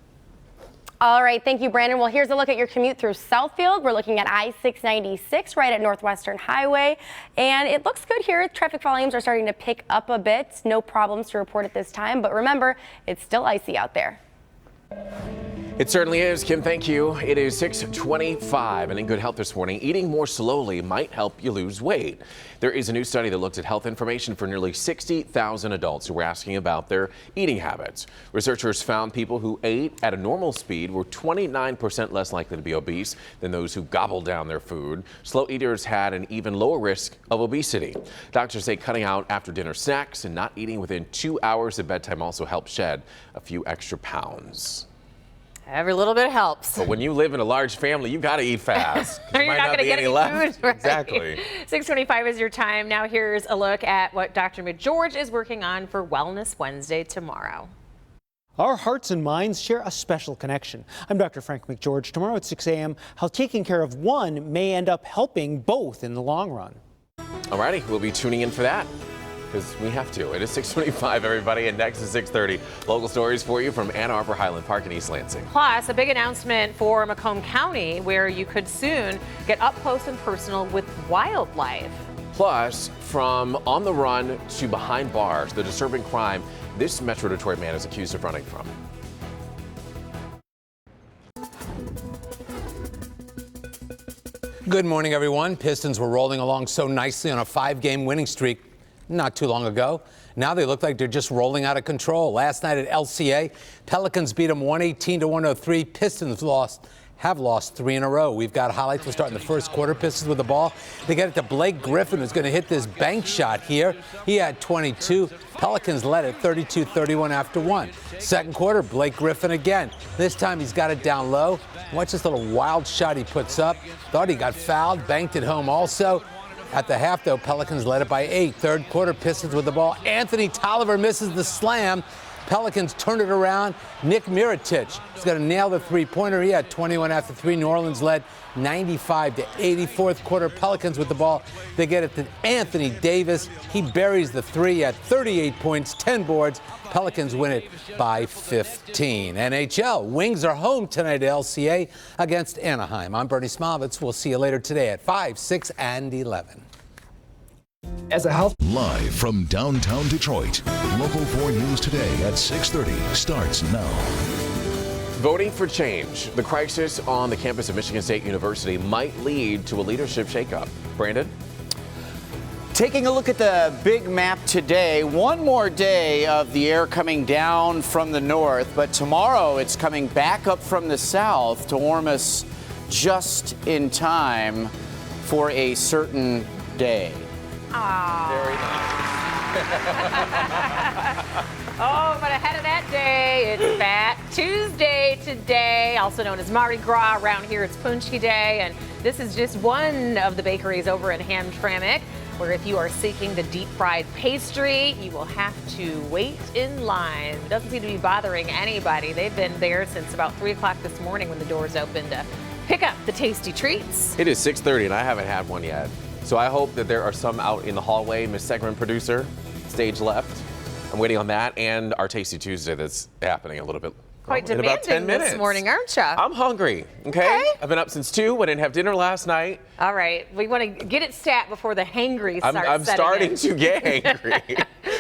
All right, thank you, Brandon. Well, here's a look at your commute through Southfield. We're looking at I-696 right at Northwestern Highway, and it looks good here. Traffic volumes are starting to pick up a bit. No problems to report at this time, but remember, it's still icy out there. It certainly is, Kim, thank you. It is 6:25 and in good health this morning. Eating more slowly might help you lose weight. There is a new study that looked at health information for nearly 60,000 adults who were asking about their eating habits. Researchers found people who ate at a normal speed were 29% less likely to be obese than those who gobbled down their food. Slow eaters had an even lower risk of obesity. Doctors say cutting out after dinner snacks and not eating within 2 hours of bedtime also helps shed a few extra pounds. Every little bit helps. But when you live in a large family, you got to eat fast. You're might not going to be get any left. food. Right? Exactly. 6:25 is your time. Now here's a look at what Dr. McGeorge is working on for Wellness Wednesday tomorrow. Our hearts and minds share a special connection. I'm Dr. Frank McGeorge. Tomorrow at 6 a.m., how taking care of one may end up helping both in the long run. All righty, we'll be tuning in for that, because we have to. It is 6:25, everybody, and next is 6:30. Local stories for you from Ann Arbor, Highland Park, and East Lansing. Plus, a big announcement for Macomb County, where you could soon get up close and personal with wildlife. Plus, from on the run to behind bars, the disturbing crime this Metro Detroit man is accused of running from. Good morning, everyone. Pistons were rolling along so nicely on a 5-game winning streak not too long ago. Now they look like they're just rolling out of control. Last night at LCA, Pelicans beat them 118-103. Pistons lost have lost 3 in a row. We've got highlights. We'll start in the first quarter. Pistons with the ball. They get it to Blake Griffin, who's going to hit this bank shot here. He had 22. Pelicans led it 32-31 after 1. Second quarter, Blake Griffin again. This time he's got it down low. Watch this little wild shot he puts up. Thought he got fouled, banked it home also. At the half, though, Pelicans led it by 8. Third quarter, Pistons with the ball. Anthony Tolliver misses the slam. Pelicans turn it around. Nick Mirotic is going to nail the three-pointer. He had 21 after 3. New Orleans led 95-80. Fourth quarter, Pelicans with the ball. They get it to Anthony Davis. He buries the 3 at 38 points, 10 boards. Pelicans win it by 15. NHL, Wings are home tonight at LCA against Anaheim. I'm Bernie Smalvitz. We'll see you later today at 5, 6, and 11. As a health live from downtown Detroit, Local 4 News Today at 6:30 starts now. Voting for change. The crisis on the campus of Michigan State University might lead to a leadership shakeup. Brandon? Taking a look at the big map today, one more day of the air coming down from the north, but tomorrow it's coming back up from the south to warm us just in time for a certain day. Very Oh, but ahead of that day, it's Fat Tuesday today, also known as Mardi Gras. Around here, it's Punchki Day, and this is just one of the bakeries over in Hamtramck, where if you are seeking the deep-fried pastry, you will have to wait in line. It doesn't seem to be bothering anybody. They've been there since about 3 o'clock this morning when the doors opened to pick up the tasty treats. It is 6:30 and I haven't had one yet. So I hope that there are some out in the hallway. Miss Segrin, producer, stage left. I'm waiting on that and our Tasty Tuesday that's happening a little bit. Quite in about 10 demanding minutes. this morning, aren't you? I'm hungry, okay? I've been up since 2. I didn't have dinner last night. All right, we want to get it stat before the hangry starts. I'm starting to get angry.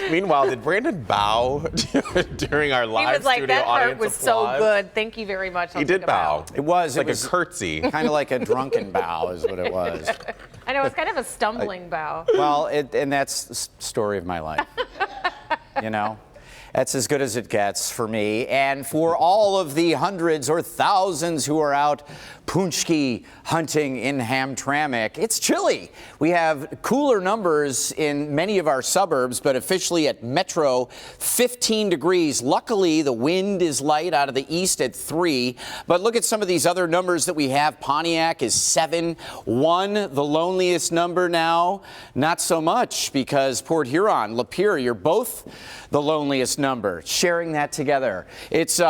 Meanwhile, did Brandon bow during our live He was like, studio that audience part was applause? so good. Thank you very much. He did bow. It was like a curtsy. Kind of like a drunken bow is what it was. I know, it's kind of a stumbling bow. Well, and that's the story of my life. You know? That's as good as it gets for me. And for all of the hundreds or thousands who are out punchki hunting in Hamtramck, it's chilly. We have cooler numbers in many of our suburbs, but officially at Metro, 15 degrees. Luckily, the wind is light out of the east at 3. But look at some of these other numbers that we have. Pontiac is 7. 1, the loneliest number now. Not so much, because Port Huron, Lapeer, you're both the loneliest number. Sharing that together. It's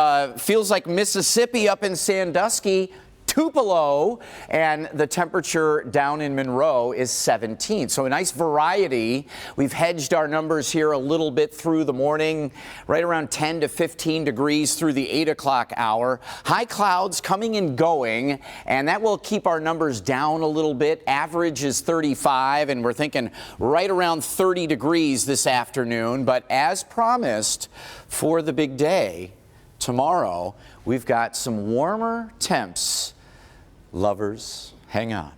feels like Mississippi up in Sandusky. Tupelo, and the temperature down in Monroe is 17. So a nice variety. We've hedged our numbers here a little bit through the morning, right around 10 to 15 degrees through the 8 o'clock hour. High clouds coming and going, and that will keep our numbers down a little bit. Average is 35, and we're thinking right around 30 degrees this afternoon. But as promised for the big day, tomorrow, we've got some warmer temps. Lovers, hang on.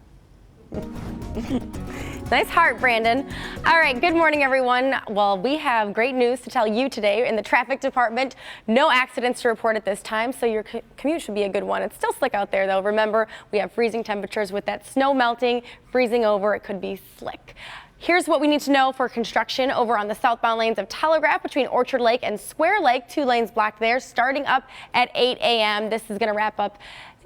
Nice heart, Brandon. All right, good morning, everyone. Well, we have great news to tell you today in the traffic department. No accidents to report at this time, so your commute should be a good one. It's still slick out there, though. Remember, we have freezing temperatures with that snow melting, freezing over. It could be slick. Here's what we need to know for construction over on the southbound lanes of Telegraph between Orchard Lake and Square Lake. 2 lanes blocked there, starting up at 8 a.m. This is going to wrap up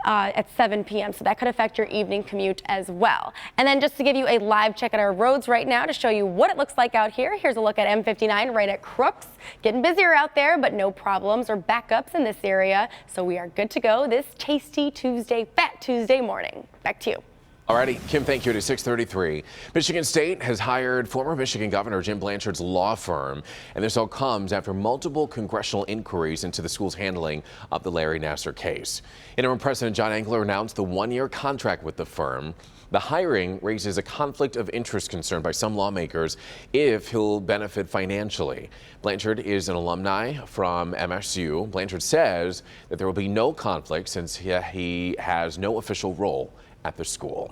at 7 p.m. So that could affect your evening commute as well. And then just to give you a live check at our roads right now to show you what it looks like out here. Here's a look at M59 right at Crooks. Getting busier out there, but no problems or backups in this area. So we are good to go this tasty Tuesday, Fat Tuesday morning. Back to you. Alrighty, Kim, thank you. To 6:33. Michigan State has hired former Michigan Governor Jim Blanchard's law firm, and this all comes after multiple congressional inquiries into the school's handling of the Larry Nassar case. Interim President John Engler announced the 1-year contract with the firm. The hiring raises a conflict of interest concern by some lawmakers if he'll benefit financially. Blanchard is an alumni from MSU. Blanchard says that there will be no conflict since he has no official role at the school.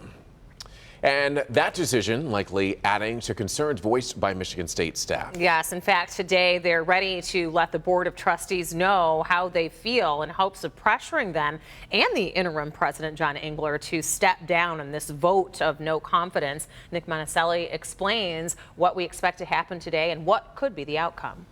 And that decision likely adding to concerns voiced by Michigan State staff. Yes, in fact, today they're ready to let the Board of Trustees know how they feel in hopes of pressuring them and the interim president, John Engler, to step down in this vote of no confidence. Nick Monticelli explains what we expect to happen today and what could be the outcome.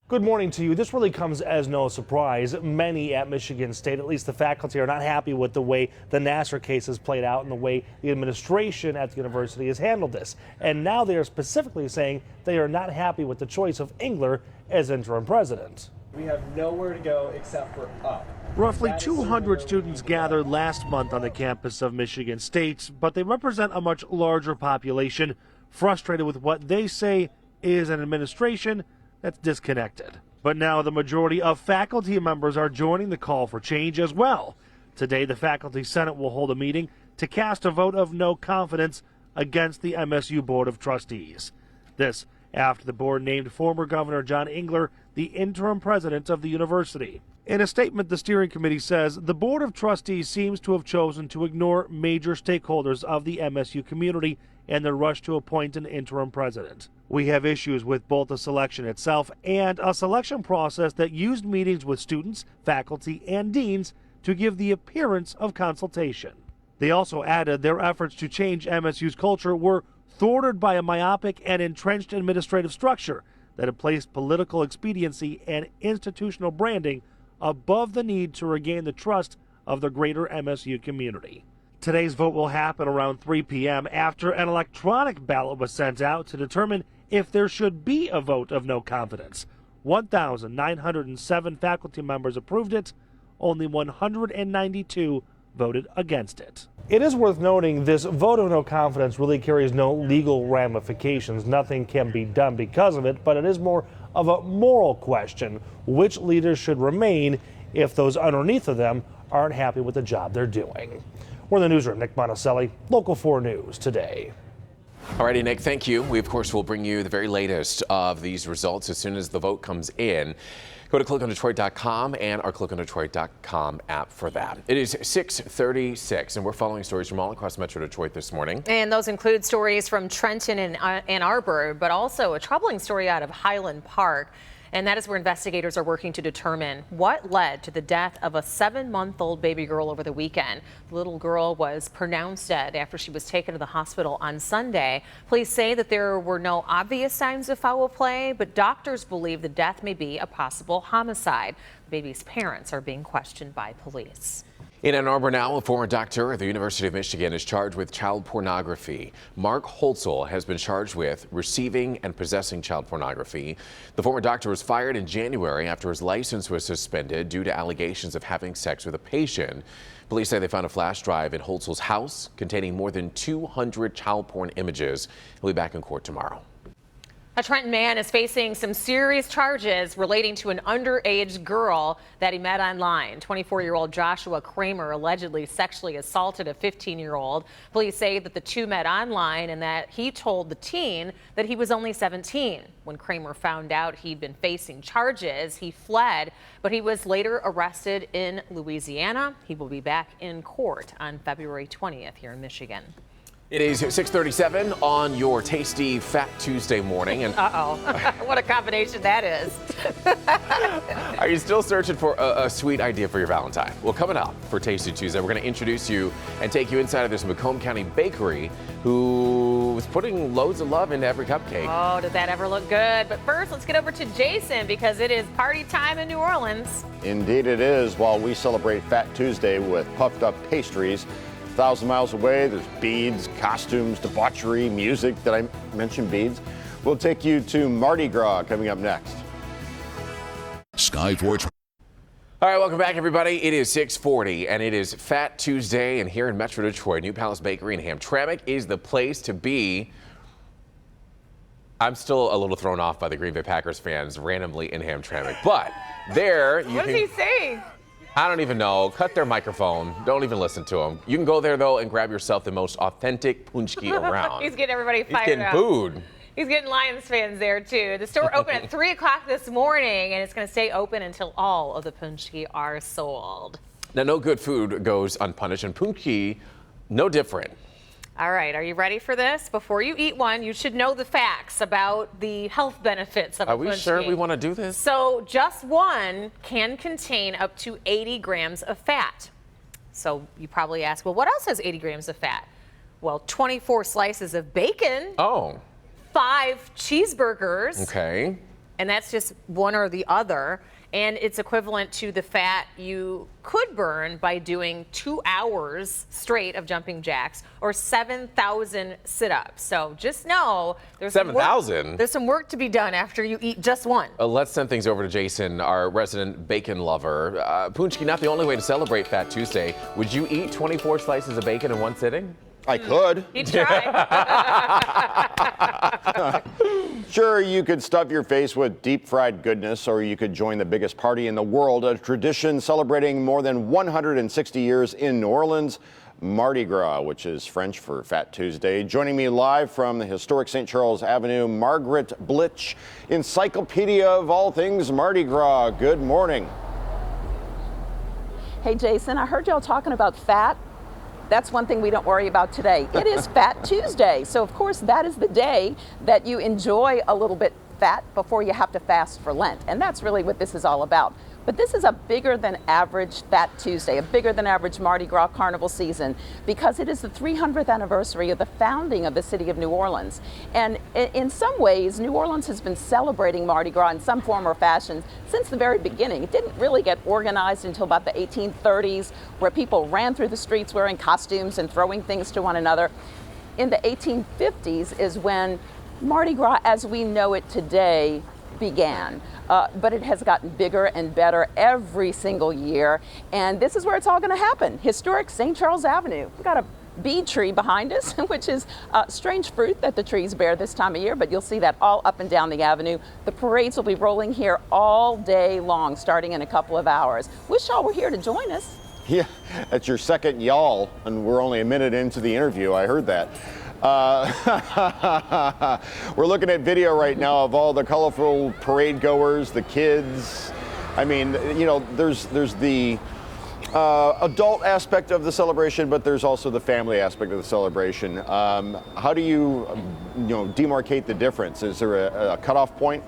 Good morning to you. This really comes as no surprise. Many at Michigan State, at least the faculty, are not happy with the way the Nassar case has played out and the way the administration at the university has handled this. And now they are specifically saying they are not happy with the choice of Engler as interim president. We have nowhere to go except for up. Roughly 200 students gathered last month on the campus of Michigan State, but they represent a much larger population frustrated with what they say is an administration that's disconnected. But now the majority of faculty members are joining the call for change as well. Today, the Faculty Senate will hold a meeting to cast a vote of no confidence against the MSU Board of Trustees. This after the board named former Governor John Engler the interim president of the university. In a statement, the steering committee says the Board of Trustees seems to have chosen to ignore major stakeholders of the MSU community and the rush to appoint an interim president. We have issues with both the selection itself and a selection process that used meetings with students, faculty, and deans to give the appearance of consultation. They also added their efforts to change MSU's culture were thwarted by a myopic and entrenched administrative structure that had placed political expediency and institutional branding above the need to regain the trust of the greater MSU community. Today's vote will happen around 3 p.m. after an electronic ballot was sent out to determine if there should be a vote of no confidence. 1,907 faculty members approved it. Only 192 voted against it. It is worth noting this vote of no confidence really carries no legal ramifications. Nothing can be done because of it, but it is more of a moral question. Which leaders should remain if those underneath of them aren't happy with the job they're doing? We're in the newsroom. Nick Monticelli, Local 4 News today. Alrighty, Nick, thank you. We, of course, will bring you the very latest of these results as soon as the vote comes in. Go to clickondetroit.com and our clickondetroit.com app for that. It is 6:36, and we're following stories from all across Metro Detroit this morning. And those include stories from Trenton and Ann Arbor, but also a troubling story out of Highland Park. And that is where investigators are working to determine what led to the death of a 7-month-old baby girl over the weekend. The little girl was pronounced dead after she was taken to the hospital on Sunday. Police say that there were no obvious signs of foul play, but doctors believe the death may be a possible homicide. The baby's parents are being questioned by police. In Ann Arbor now, a former doctor at the University of Michigan is charged with child pornography. Mark Holtzel has been charged with receiving and possessing child pornography. The former doctor was fired in January after his license was suspended due to allegations of having sex with a patient. Police say they found a flash drive in Holtzel's house containing more than 200 child porn images. He'll be back in court tomorrow. A Trenton man is facing some serious charges relating to an underage girl that he met online. 24-year-old Joshua Kramer allegedly sexually assaulted a 15-year-old. Police say that the two met online and that he told the teen that he was only 17. When Kramer found out he'd been facing charges, he fled, but he was later arrested in Louisiana. He will be back in court on February 20th here in Michigan. It is 6:37 on your tasty Fat Tuesday morning. And what a combination that is. Are you still searching for a sweet idea for your Valentine? Well, coming up for Tasty Tuesday, we're going to introduce you and take you inside of this Macomb County bakery who is putting loads of love into every cupcake. Oh, does that ever look good? But first, let's get over to Jason because it is party time in New Orleans. Indeed it is. While we celebrate Fat Tuesday with puffed up pastries, 1,000 miles away, there's beads, costumes, debauchery, music. Did I mention beads? We'll take you to Mardi Gras coming up next. Skyforge. All right, welcome back, everybody. It is 6:40, and it is Fat Tuesday, and here in Metro Detroit, New Palace Bakery in Hamtramck is the place to be. I'm still a little thrown off by the Green Bay Packers fans randomly in Hamtramck, but there you What is he saying? I don't even know. Cut their microphone. Don't even listen to them. You can go there, though, and grab yourself the most authentic punchki around. He's getting everybody fired up. He's getting booed. He's getting Lions fans there, too. The store opened at 3 o'clock this morning, and it's going to stay open until all of the punchki are sold. Now, no good food goes unpunished, and punchki, no different. All right, are you ready for this? Before you eat one, you should know the facts about the health benefits of a Are we sure we want to do this? So just one can contain up to 80 grams of fat. So you probably ask, well, what else has 80 grams of fat? Well, 24 slices of bacon. Oh. 5 cheeseburgers. Okay. And that's just one or the other. And it's equivalent to the fat you could burn by doing 2 hours straight of jumping jacks or 7,000 sit-ups. So just know there's 7,000? There's some work to be done after you eat just one. Let's send things over to Jason, our resident bacon lover. Punchki, not the only way to celebrate Fat Tuesday. Would you eat 24 slices of bacon in one sitting? I could. He tried. Sure, you could stuff your face with deep fried goodness, or you could join the biggest party in the world, a tradition celebrating more than 160 years in New Orleans, Mardi Gras, which is French for Fat Tuesday. Joining me live from the historic St. Charles Avenue, Margaret Blitch, encyclopedia of all things Mardi Gras. Good morning. Hey, Jason, I heard y'all talking about fat. That's one thing we don't worry about today. It is Fat Tuesday. So, of course, that is the day that you enjoy a little bit fat before you have to fast for Lent. And that's really what this is all about. But this is a bigger than average Fat Tuesday, a bigger than average Mardi Gras carnival season, because it is the 300th anniversary of the founding of the city of New Orleans. And in some ways, New Orleans has been celebrating Mardi Gras in some form or fashion since the very beginning. It didn't really get organized until about the 1830s, where people ran through the streets wearing costumes and throwing things to one another. In the 1850s is when Mardi Gras, as we know it today, began. But it has gotten bigger and better every single year. And this is where it's all going to happen. Historic St. Charles Avenue. We've got a bee tree behind us, which is strange fruit that the trees bear this time of year, but you'll see that all up and down the avenue. The parades will be rolling here all day long, starting in a couple of hours. Wish y'all were here to join us. Yeah, that's your second y'all, and we're only a minute into the interview. I heard that. We're looking at video right now of all the colorful parade goers, the kids. I mean, you know, there's the adult aspect of the celebration, but there's also the family aspect of the celebration. How do you demarcate the difference? Is there a cutoff point?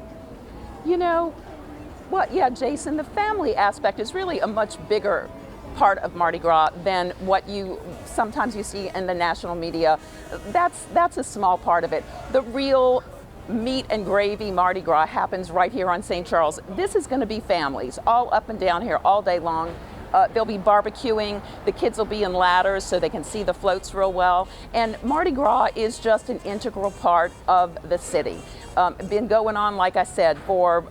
You know, well, yeah, Jason, the family aspect is really a much bigger part of Mardi Gras than what you sometimes you see in the national media. That's a small part of it. The real meat and gravy Mardi Gras happens right here on St. Charles. This is going to be families all up and down here all day long. They'll be barbecuing. The kids will be in ladders so they can see the floats real well. And Mardi Gras is just an integral part of the city. Been going on, like I said, for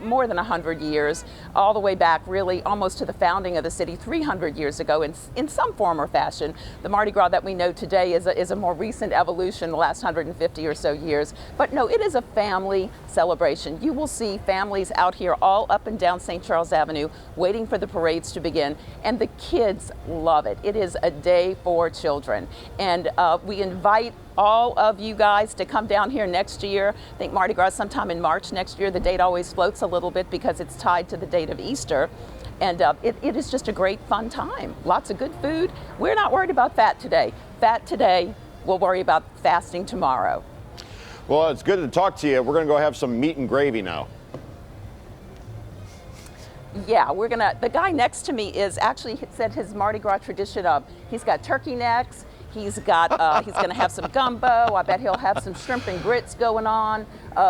more than 100 years, all the way back really almost to the founding of the city 300 years ago in some form or fashion. The Mardi Gras that we know today is a more recent evolution, the last 150 or so years. But no, it is a family celebration. You will see families out here all up and down St. Charles Avenue waiting for the parades to begin, and the kids love it. It is a day for children, and we invite all of you guys to come down here next year. I think Mardi Gras sometime in March next year. The date always floats a little bit because it's tied to the date of Easter. And it is just a great fun time. Lots of good food. We're not worried about fat today. Fat today, we'll worry about fasting tomorrow. Well, it's good to talk to you. We're going to go have some meat and gravy now. Yeah, the guy next to me is actually said his Mardi Gras tradition of, he's got turkey necks, he's got, he's going to have some gumbo, I bet he'll have some shrimp and grits going on,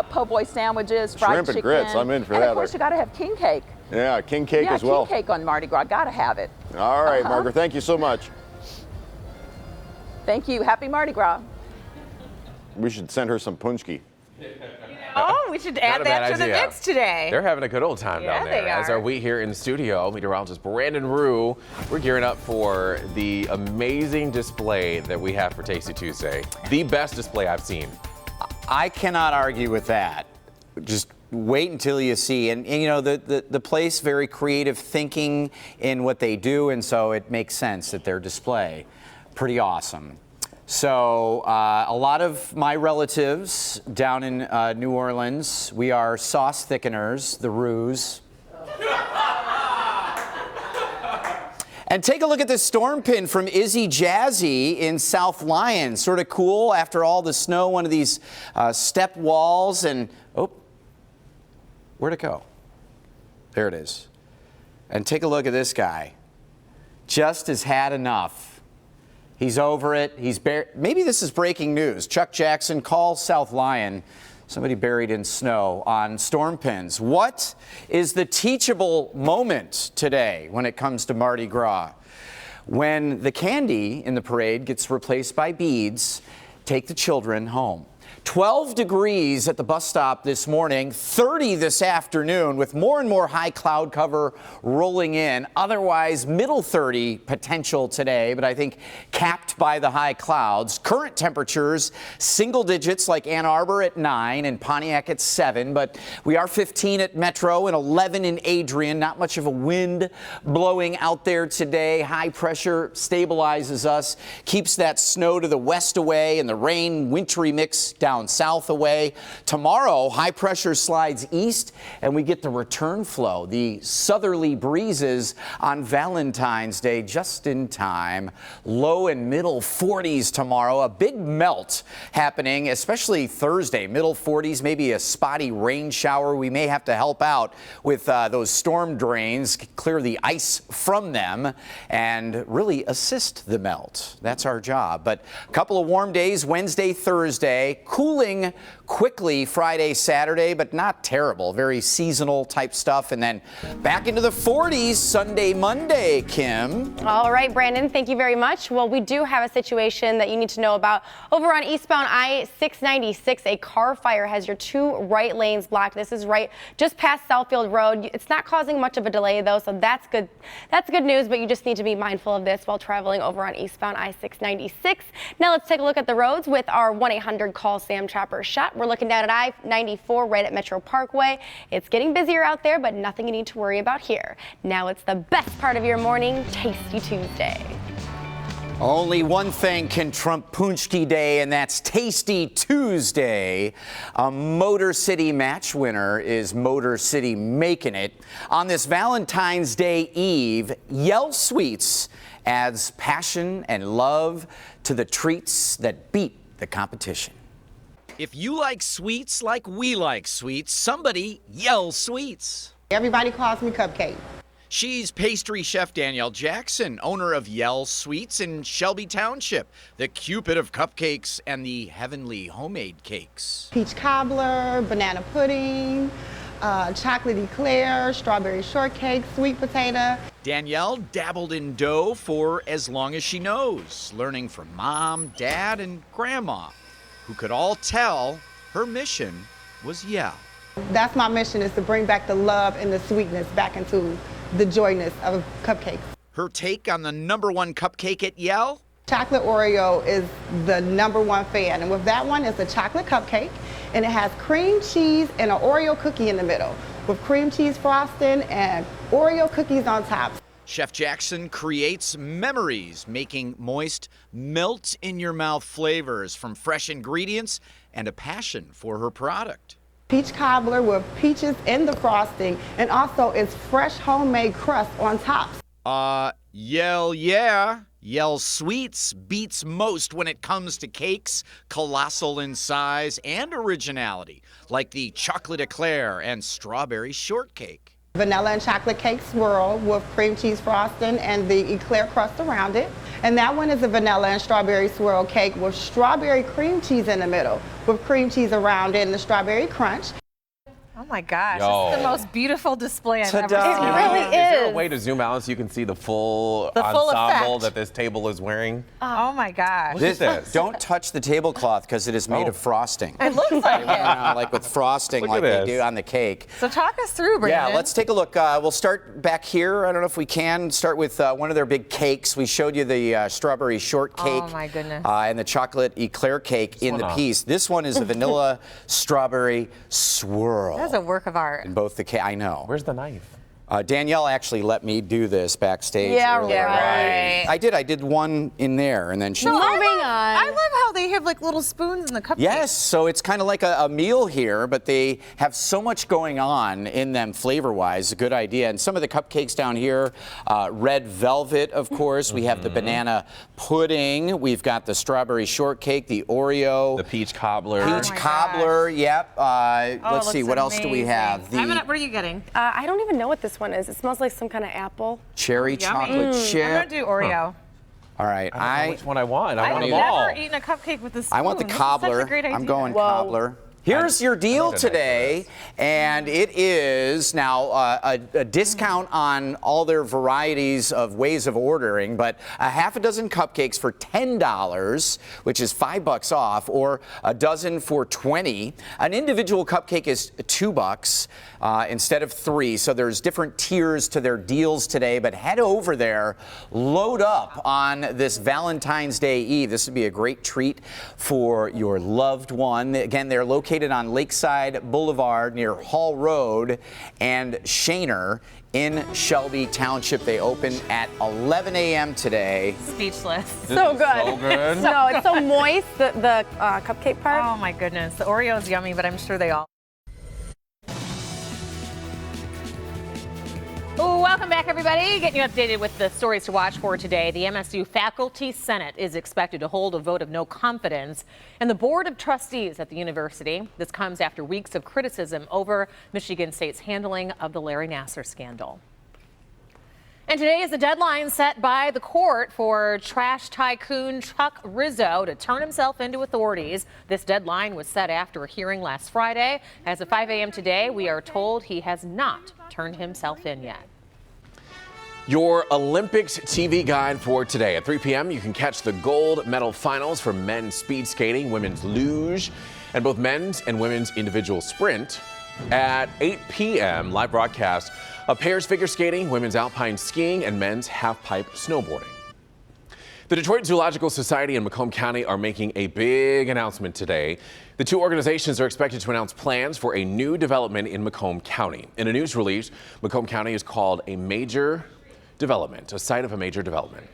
po' boy sandwiches, fried shrimp chicken. and grits, I'm in for and that. Of course, you got to have king cake. Yeah, king cake as well. Yeah, king cake on Mardi Gras, got to have it. All right, Margaret, thank you so much. Thank you, happy Mardi Gras. We should send her some punchki. Oh, we should add that to the mix today. They're having a good old time down there. As are we here in the studio. Meteorologist Brandon Rue. We're gearing up for the amazing display that we have for Tasty Tuesday. The best display I've seen. I cannot argue with that. Just wait until you see. And you know, the place, very creative thinking in what they do, and so it makes sense that their display, pretty awesome. So a lot of my relatives down in New Orleans, we are sauce thickeners, the Roux. And take a look at this storm pin from Izzy Jazzy in South Lyon. Sort of cool after all the snow, one of these step walls. And, oh, where'd it go? There it is. And take a look at this guy. Just has had enough. He's over it. Maybe this is breaking news. Chuck Jackson calls South Lyon. Somebody buried in snow on storm pins. What is the teachable moment today when it comes to Mardi Gras? When the candy in the parade gets replaced by beads, take the children home. 12 degrees at the bus stop this morning, 30 this afternoon with more and more high cloud cover rolling in. Otherwise, middle 30 potential today, but I think capped by the high clouds. Current temperatures, single digits like Ann Arbor at 9 and Pontiac at 7, but we are 15 at Metro and 11 in Adrian. Not much of a wind blowing out there today. High pressure stabilizes us, keeps that snow to the west away and the rain, wintry mix down south away. Tomorrow, high pressure slides east and we get the return flow, the southerly breezes on Valentine's Day just in time. Low and middle 40s tomorrow. A big melt happening, especially Thursday. Middle 40s, maybe a spotty rain shower. We may have to help out with those storm drains, clear the ice from them and really assist the melt. That's our job. But a couple of warm days, Wednesday, Thursday. Cooling quickly Friday, Saturday, but not terrible. Very seasonal type stuff. And then back into the 40s Sunday, Monday, Kim. All right, Brandon, thank you very much. Well, we do have a situation that you need to know about. Over on eastbound I-696, a car fire has your 2 right lanes blocked. This is right just past Southfield Road. It's not causing much of a delay, though, so that's good. That's good news, but you just need to be mindful of this while traveling over on eastbound I-696. Now let's take a look at the roads with our 1-800-CALL Sam Chopper shot. We're looking down at I-94 right at Metro Parkway. It's getting busier out there, but nothing you need to worry about here. Now it's the best part of your morning, Tasty Tuesday. Only one thing can trump Punchki Day, and that's Tasty Tuesday. A Motor City match winner is Motor City making it. On this Valentine's Day Eve, Yell Sweets adds passion and love to the treats that beat the competition. If you like sweets like we like sweets, somebody yell sweets. Everybody calls me Cupcake. She's pastry chef Danielle Jackson, owner of Yell Sweets in Shelby Township, the Cupid of cupcakes and the heavenly homemade cakes. Peach cobbler, banana pudding, chocolate eclair, strawberry shortcake, sweet potato. Danielle dabbled in dough for as long as she knows, learning from mom, dad, and grandma, who could all tell her mission was Yell. That's my mission, is to bring back the love and the sweetness back into the joyness of cupcakes. Her take on the #1 cupcake at Yell? Chocolate Oreo is the #1 fan, and with that one, it's a chocolate cupcake, and it has cream cheese and an Oreo cookie in the middle, with cream cheese frosting and Oreo cookies on top. Chef Jackson creates memories, making moist, melt-in-your-mouth flavors from fresh ingredients and a passion for her product. Peach cobbler with peaches in the frosting, and also it's fresh homemade crust on top. Yell yeah. Yell Sweets beats most when it comes to cakes, colossal in size and originality, like the chocolate eclair and strawberry shortcake. Vanilla and chocolate cake swirl with cream cheese frosting and the eclair crust around it. And that one is a vanilla and strawberry swirl cake with strawberry cream cheese in the middle, with cream cheese around it and the strawberry crunch. Oh my gosh, Yo. this is the most beautiful display I've ever seen. It really Is there a is. way to zoom out so you can see the full The full ensemble effect. that this table is wearing? Oh my gosh. Look at this. Don't touch the tablecloth because it is made of frosting. It looks like it. Like with frosting, Look like at they this. do on the cake. So talk us through, Brandon. Yeah, let's take a look. We'll start back here. I don't know if we can start with one of their big cakes. We showed you the strawberry shortcake. Oh my goodness. And the chocolate eclair cake in the piece. This one is a vanilla strawberry swirl. That's a work of art. In both the cake, I know. Where's the knife? Danielle actually let me do this backstage. Yeah, earlier. right. I did one in there, and then she. No, Moving on. I love how they have like little spoons in the cupcakes. Yes, so it's kind of like a meal here, but they have so much going on in them flavor-wise. A good idea. And some of the cupcakes down here, red velvet, of course. We have the banana pudding. We've got the strawberry shortcake, the Oreo. The peach cobbler. Peach cobbler, yep. Let's see, what else do we have? What are you getting? I don't even know what this one is. It smells like some kind of apple. Cherry chocolate chip. I'm going to do Oreo. All right, I don't know which one I want. I want them all. I've never eaten a cupcake with a spoon. I want the cobbler. Such a great idea. I'm going cobbler. Here's your deal today, and it is now a discount on all their varieties of ways of ordering, but a half a dozen cupcakes for $10, which is $5 off, or a dozen for $20. An individual cupcake is $2 instead of $3, so there's different tiers to their deals today, but head over there, load up on this Valentine's Day Eve. This would be a great treat for your loved one. Again, they're located on Lakeside Boulevard near Hall Road and Shaner in Shelby Township. They open at 11 a.m. today. Speechless. So good. So good. No, it's so moist, the cupcake part. Oh my goodness. The Oreo is yummy, but I'm sure they all. Welcome back, everybody. Getting you updated with the stories to watch for today. The MSU Faculty Senate is expected to hold a vote of no confidence in the Board of Trustees at the university. This comes after weeks of criticism over Michigan State's handling of the Larry Nassar scandal. And today is the deadline set by the court for trash tycoon Chuck Rizzo to turn himself into authorities. This deadline was set after a hearing last Friday. As of 5 a.m. today, we are told he has not turned himself in yet. Your Olympics TV guide for today. At 3 p.m., you can catch the gold medal finals for men's speed skating, women's luge, and both men's and women's individual sprint. At 8 p.m., live broadcast of pairs figure skating, women's alpine skiing, and men's half-pipe snowboarding. The Detroit Zoological Society and Macomb County are making a big announcement today. The two organizations are expected to announce plans for a new development in Macomb County. In a news release, Macomb County is called a major development, a site of a major development.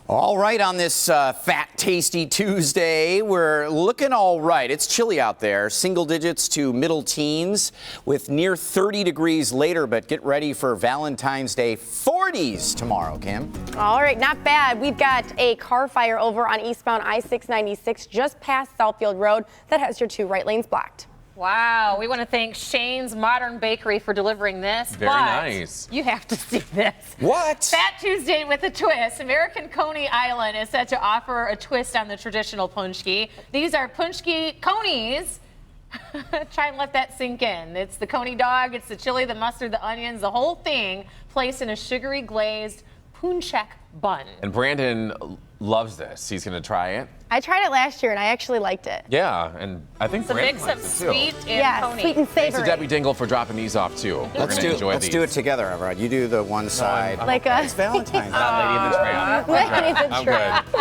All right, on this fat, tasty Tuesday, we're looking all right. It's chilly out there, single digits to middle teens with near 30 degrees later, but get ready for Valentine's Day 40s tomorrow, Kim. All right, not bad. We've got a car fire over on eastbound I-696 just past Southfield Road that has your two right lanes blocked. Wow, we want to thank Shane's Modern Bakery for delivering this. Very nice. You have to see this. What? Fat Tuesday with a twist. American Coney Island is set to offer a twist on the traditional punchki. These are punchki conies. Try and let that sink in. It's the coney dog, it's the chili, the mustard, the onions, the whole thing placed in a sugary glazed punchak bun. And Brandon loves this. He's going to try it. I tried it last year and I actually liked it. Yeah, and I think It's a Brandon mix likes of it too. sweet and coney. Sweet and Thanks to savory. Debbie Dingle for dropping these off too. Let's do it together, Everett. You do the one side. Like it's Valentine's. Not Lady in the Tramp. Lady in the I'm Tramp. good.